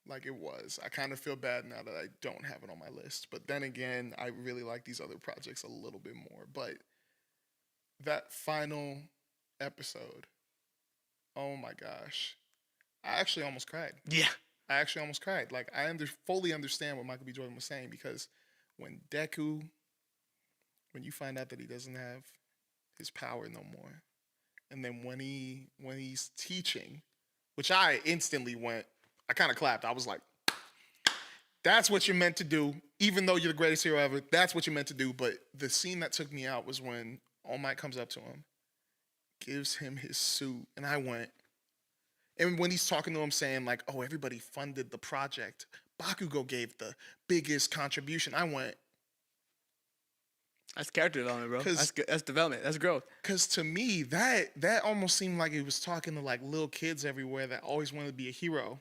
B: Like, it was. I kind of feel bad now that I don't have it on my list. But then again, I really like these other projects a little bit more. But that final episode, oh my gosh. I actually almost cried.
A: Yeah.
B: I actually almost cried. Like, I fully understand what Michael B. Jordan was saying, because when you find out that he doesn't have his power no more, and then when he's teaching, which I instantly I kind of clapped. I was like, that's what you're meant to do. Even though you're the greatest hero ever, that's what you're meant to do. But the scene that took me out was when All Might comes up to him, gives him his suit, and and when he's talking to him saying, like, oh, everybody funded the project, Bakugo gave the biggest contribution, I went,
A: that's character development, bro. That's development. That's growth.
B: Because to me, that almost seemed like he was talking to, like, little kids everywhere that always wanted to be a hero.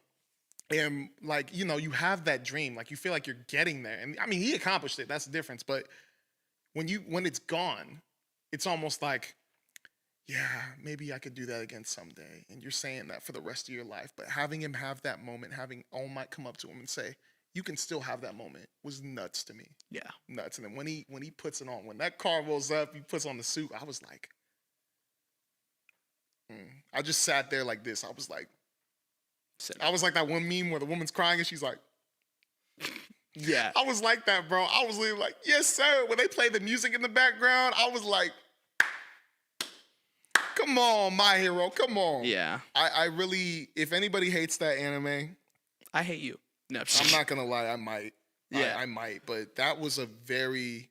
B: And, like, you know, you have that dream. Like, you feel like you're getting there. And, I mean, he accomplished it. That's the difference. But when it's gone, it's almost like yeah, maybe I could do that again someday. And you're saying that for the rest of your life. But having him have that moment, having All Might come up to him and say, you can still have that moment, was nuts to me.
A: Yeah.
B: Nuts. And then when he puts it on, when that car rolls up, he puts on the suit, I was like, I just sat there like this. I was like that one meme where the woman's crying and she's like,
A: Yeah.
B: I was like that, bro. I was literally like, yes, sir. When they play the music in the background, I was like, come on, my hero. Come on.
A: Yeah.
B: I really, if anybody hates that anime,
A: I hate you. No,
B: I'm not going to lie. I might.
A: Yeah.
B: I might. But that was a very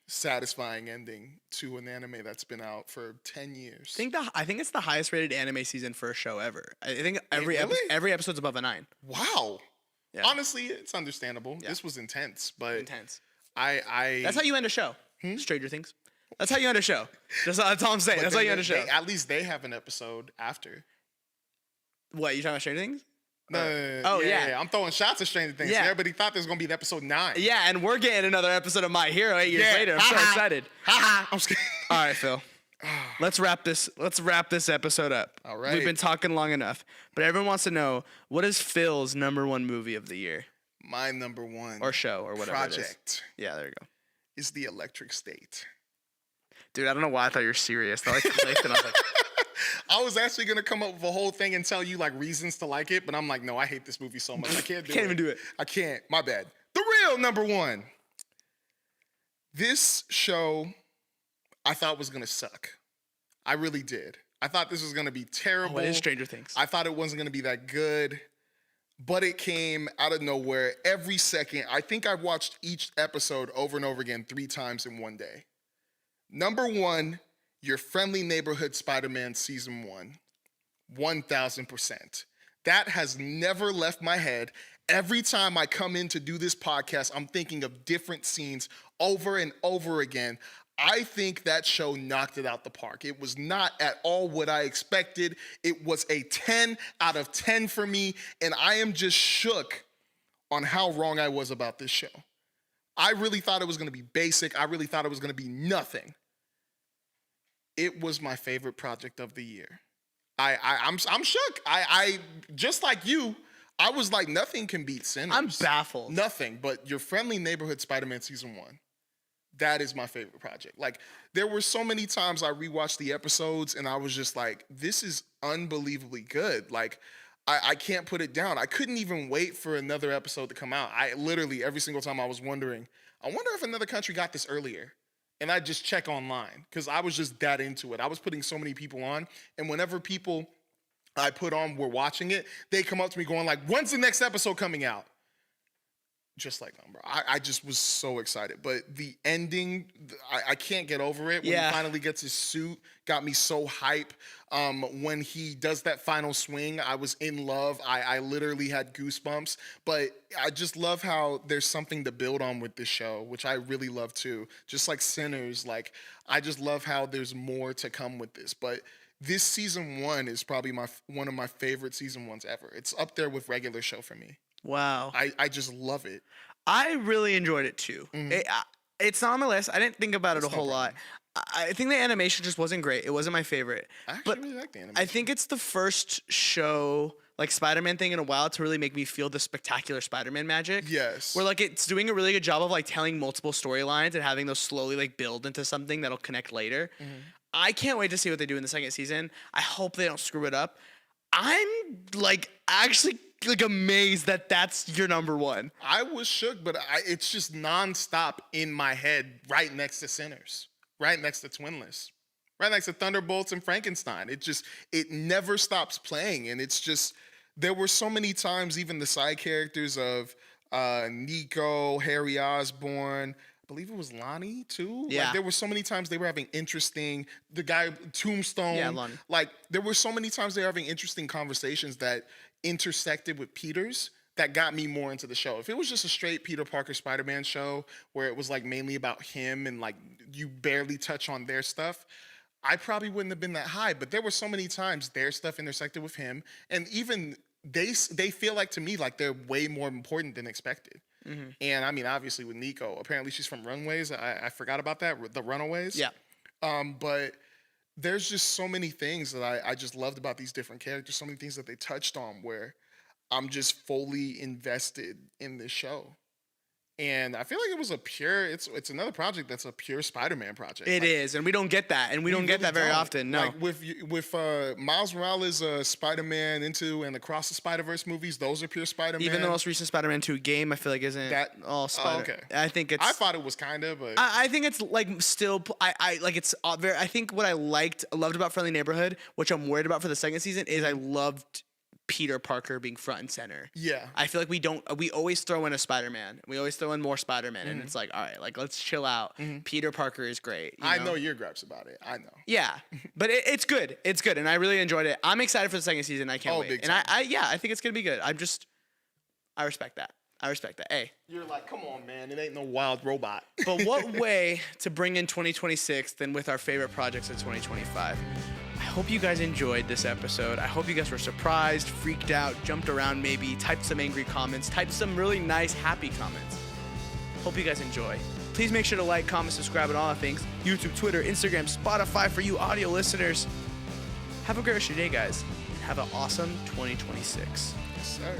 B: satisfying ending to an anime that's been out for 10 years.
A: I think it's the highest rated anime season for a show ever. I think every
B: Really?
A: every episode's above a 9.
B: Wow.
A: Yeah.
B: Honestly, it's understandable.
A: Yeah.
B: This was intense, but
A: Intense.
B: I
A: That's how you end a show. Stranger Things. That's how you end a show. That's all I'm saying.
B: but
A: That's how
B: then
A: you end a show.
B: at least they have an episode after.
A: What, you talking about Stranger Things?
B: No,
A: Oh, yeah.
B: I'm throwing shots at Stranger Things.
A: Yeah.
B: Everybody thought there was gonna be an episode 9.
A: Yeah, and we're getting another episode of My Hero 8 years
B: Yeah.
A: later. I'm so excited.
B: I'm scared.
A: All right, Phil. Let's wrap this episode up.
B: All right.
A: We've been talking long enough, but everyone wants to know, what is Phil's #1 movie of the year
B: My number one
A: or show or whatever it is?
B: project
A: Yeah, there you go.
B: is The Electric State.
A: Dude, I don't know why I thought you were serious. I clicked and I was like,
B: I was actually gonna come up with a whole thing and tell you like reasons to like it, but I'm like, no, I hate this movie so much. I can't do
A: Can't even do it.
B: I can't. My bad. The real number one. This show I thought was gonna suck. I really did. I thought this was gonna be terrible.
A: it is Stranger Things.
B: I thought it wasn't gonna be that good, but it came out of nowhere every second. I think I watched each episode over and over again 3 times in one day. Number one, Your Friendly Neighborhood Spider-Man Season 1. 1000%. That has never left my head. Every time I come in to do this podcast, I'm thinking of different scenes over and over again. I think that show knocked it out the park. It was not at all what I expected. It was a 10 out of 10 for me, and I am just shook on how wrong I was about this show. I really thought it was going to be basic. I really thought it was going to be nothing. It was my favorite project of the year. I'm shook. I just like you, I was like, nothing can beat Sinners.
A: I'm baffled.
B: Nothing, but Your Friendly Neighborhood Spider-Man Season 1. That is my favorite project. Like, there were so many times I rewatched the episodes and I was just like, this is unbelievably good. Like, I can't put it down. I couldn't even wait for another episode to come out. I literally, every single time I was wondering, I wonder if another country got this earlier. And I just check online because I was just that into it. I was putting so many people on. And whenever people I put on were watching it, they come up to me going like, when's the next episode coming out? Just like them, bro. I just was so excited. But the ending, I can't get over it. When he finally gets his suit, got me so hype. When he does that final swing, I was in love. I literally had goosebumps. But I just love how there's something to build on with this show, which I really love too. Just like Sinners, like I just love how there's more to come with this. But this season 1 is probably one of my favorite season 1s ever. It's up there with regular show for me.
A: Wow.
B: I just love it.
A: I really enjoyed it too. It's not on my list. I didn't think about it a whole lot. I think the animation just wasn't great. It wasn't my favorite.
B: I actually really like the animation.
A: I think it's the first show, like Spider-Man thing in a while, to really make me feel the spectacular Spider-Man magic.
B: Yes.
A: Where like it's doing a really good job of like telling multiple storylines and having those slowly like build into something that'll connect later. I can't wait to see what they do in the second season. I hope they don't screw it up. I'm like actually like amazed that that's your number one.
B: I was shook, but it's just nonstop in my head, right next to Sinners, right next to Twinless, right next to Thunderbolts and Frankenstein. It never stops playing, and it's just there were so many times, even the side characters of Nico, Harry Osborn, I believe it was Lonnie too.
A: Yeah.
B: Like, there were so many times they were having the guy Tombstone.
A: Yeah, Lonnie.
B: Like there were so many times they were having interesting conversations that intersected with Peter's that got me more into the show. If it was just a straight Peter Parker Spider-Man show where it was like mainly about him and like you barely touch on their stuff, I probably wouldn't have been that high. But there were so many times their stuff intersected with him, and even they feel like to me like they're way more important than expected. And I mean, obviously with Nico, apparently she's from Runaways. I forgot about that. The Runaways.
A: Yeah.
B: But there's just so many things that I just loved about these different characters, so many things that they touched on where I'm just fully invested in this show. And I feel like it was it's another project that's a pure Spider-Man project.
A: It is, and we don't get that, and we don't get that very often. No,
B: like with Miles Morales, Spider-Man Into and Across the Spider-Verse movies, those are pure Spider-Man.
A: even the most recent Spider-Man 2 game, I feel like isn't
B: That-
A: all Spider.
B: okay.
A: I think it's.
B: I thought it was kind of, but
A: I think it's like still. I like it's very. I think what I loved about Friendly Neighborhood, which I'm worried about for the second season, is I loved Peter Parker being front and center.
B: yeah.
A: I feel like we always throw in a Spider-Man. We always throw in more Spider-Man, and it's like, all right, like let's chill out. Peter Parker is great.
B: I know your gripes about it. I know.
A: Yeah, but it's good. It's good, and I really enjoyed it. I'm excited for the second season. I can't wait.
B: Big
A: And I think it's gonna be good. I respect that. Hey,
B: You're like, come on, man. It ain't no wild robot.
A: but what way to bring in 2026 than with our favorite projects of 2025? I hope you guys enjoyed this episode. I hope you guys were surprised, freaked out, jumped around maybe, typed some angry comments, typed some really nice, happy comments. Hope you guys enjoy. Please make sure to like, comment, subscribe, and all the things. YouTube, Twitter, Instagram, Spotify for you audio listeners. Have a great rest of your day, guys. And have an awesome 2026.
B: Yes, sir.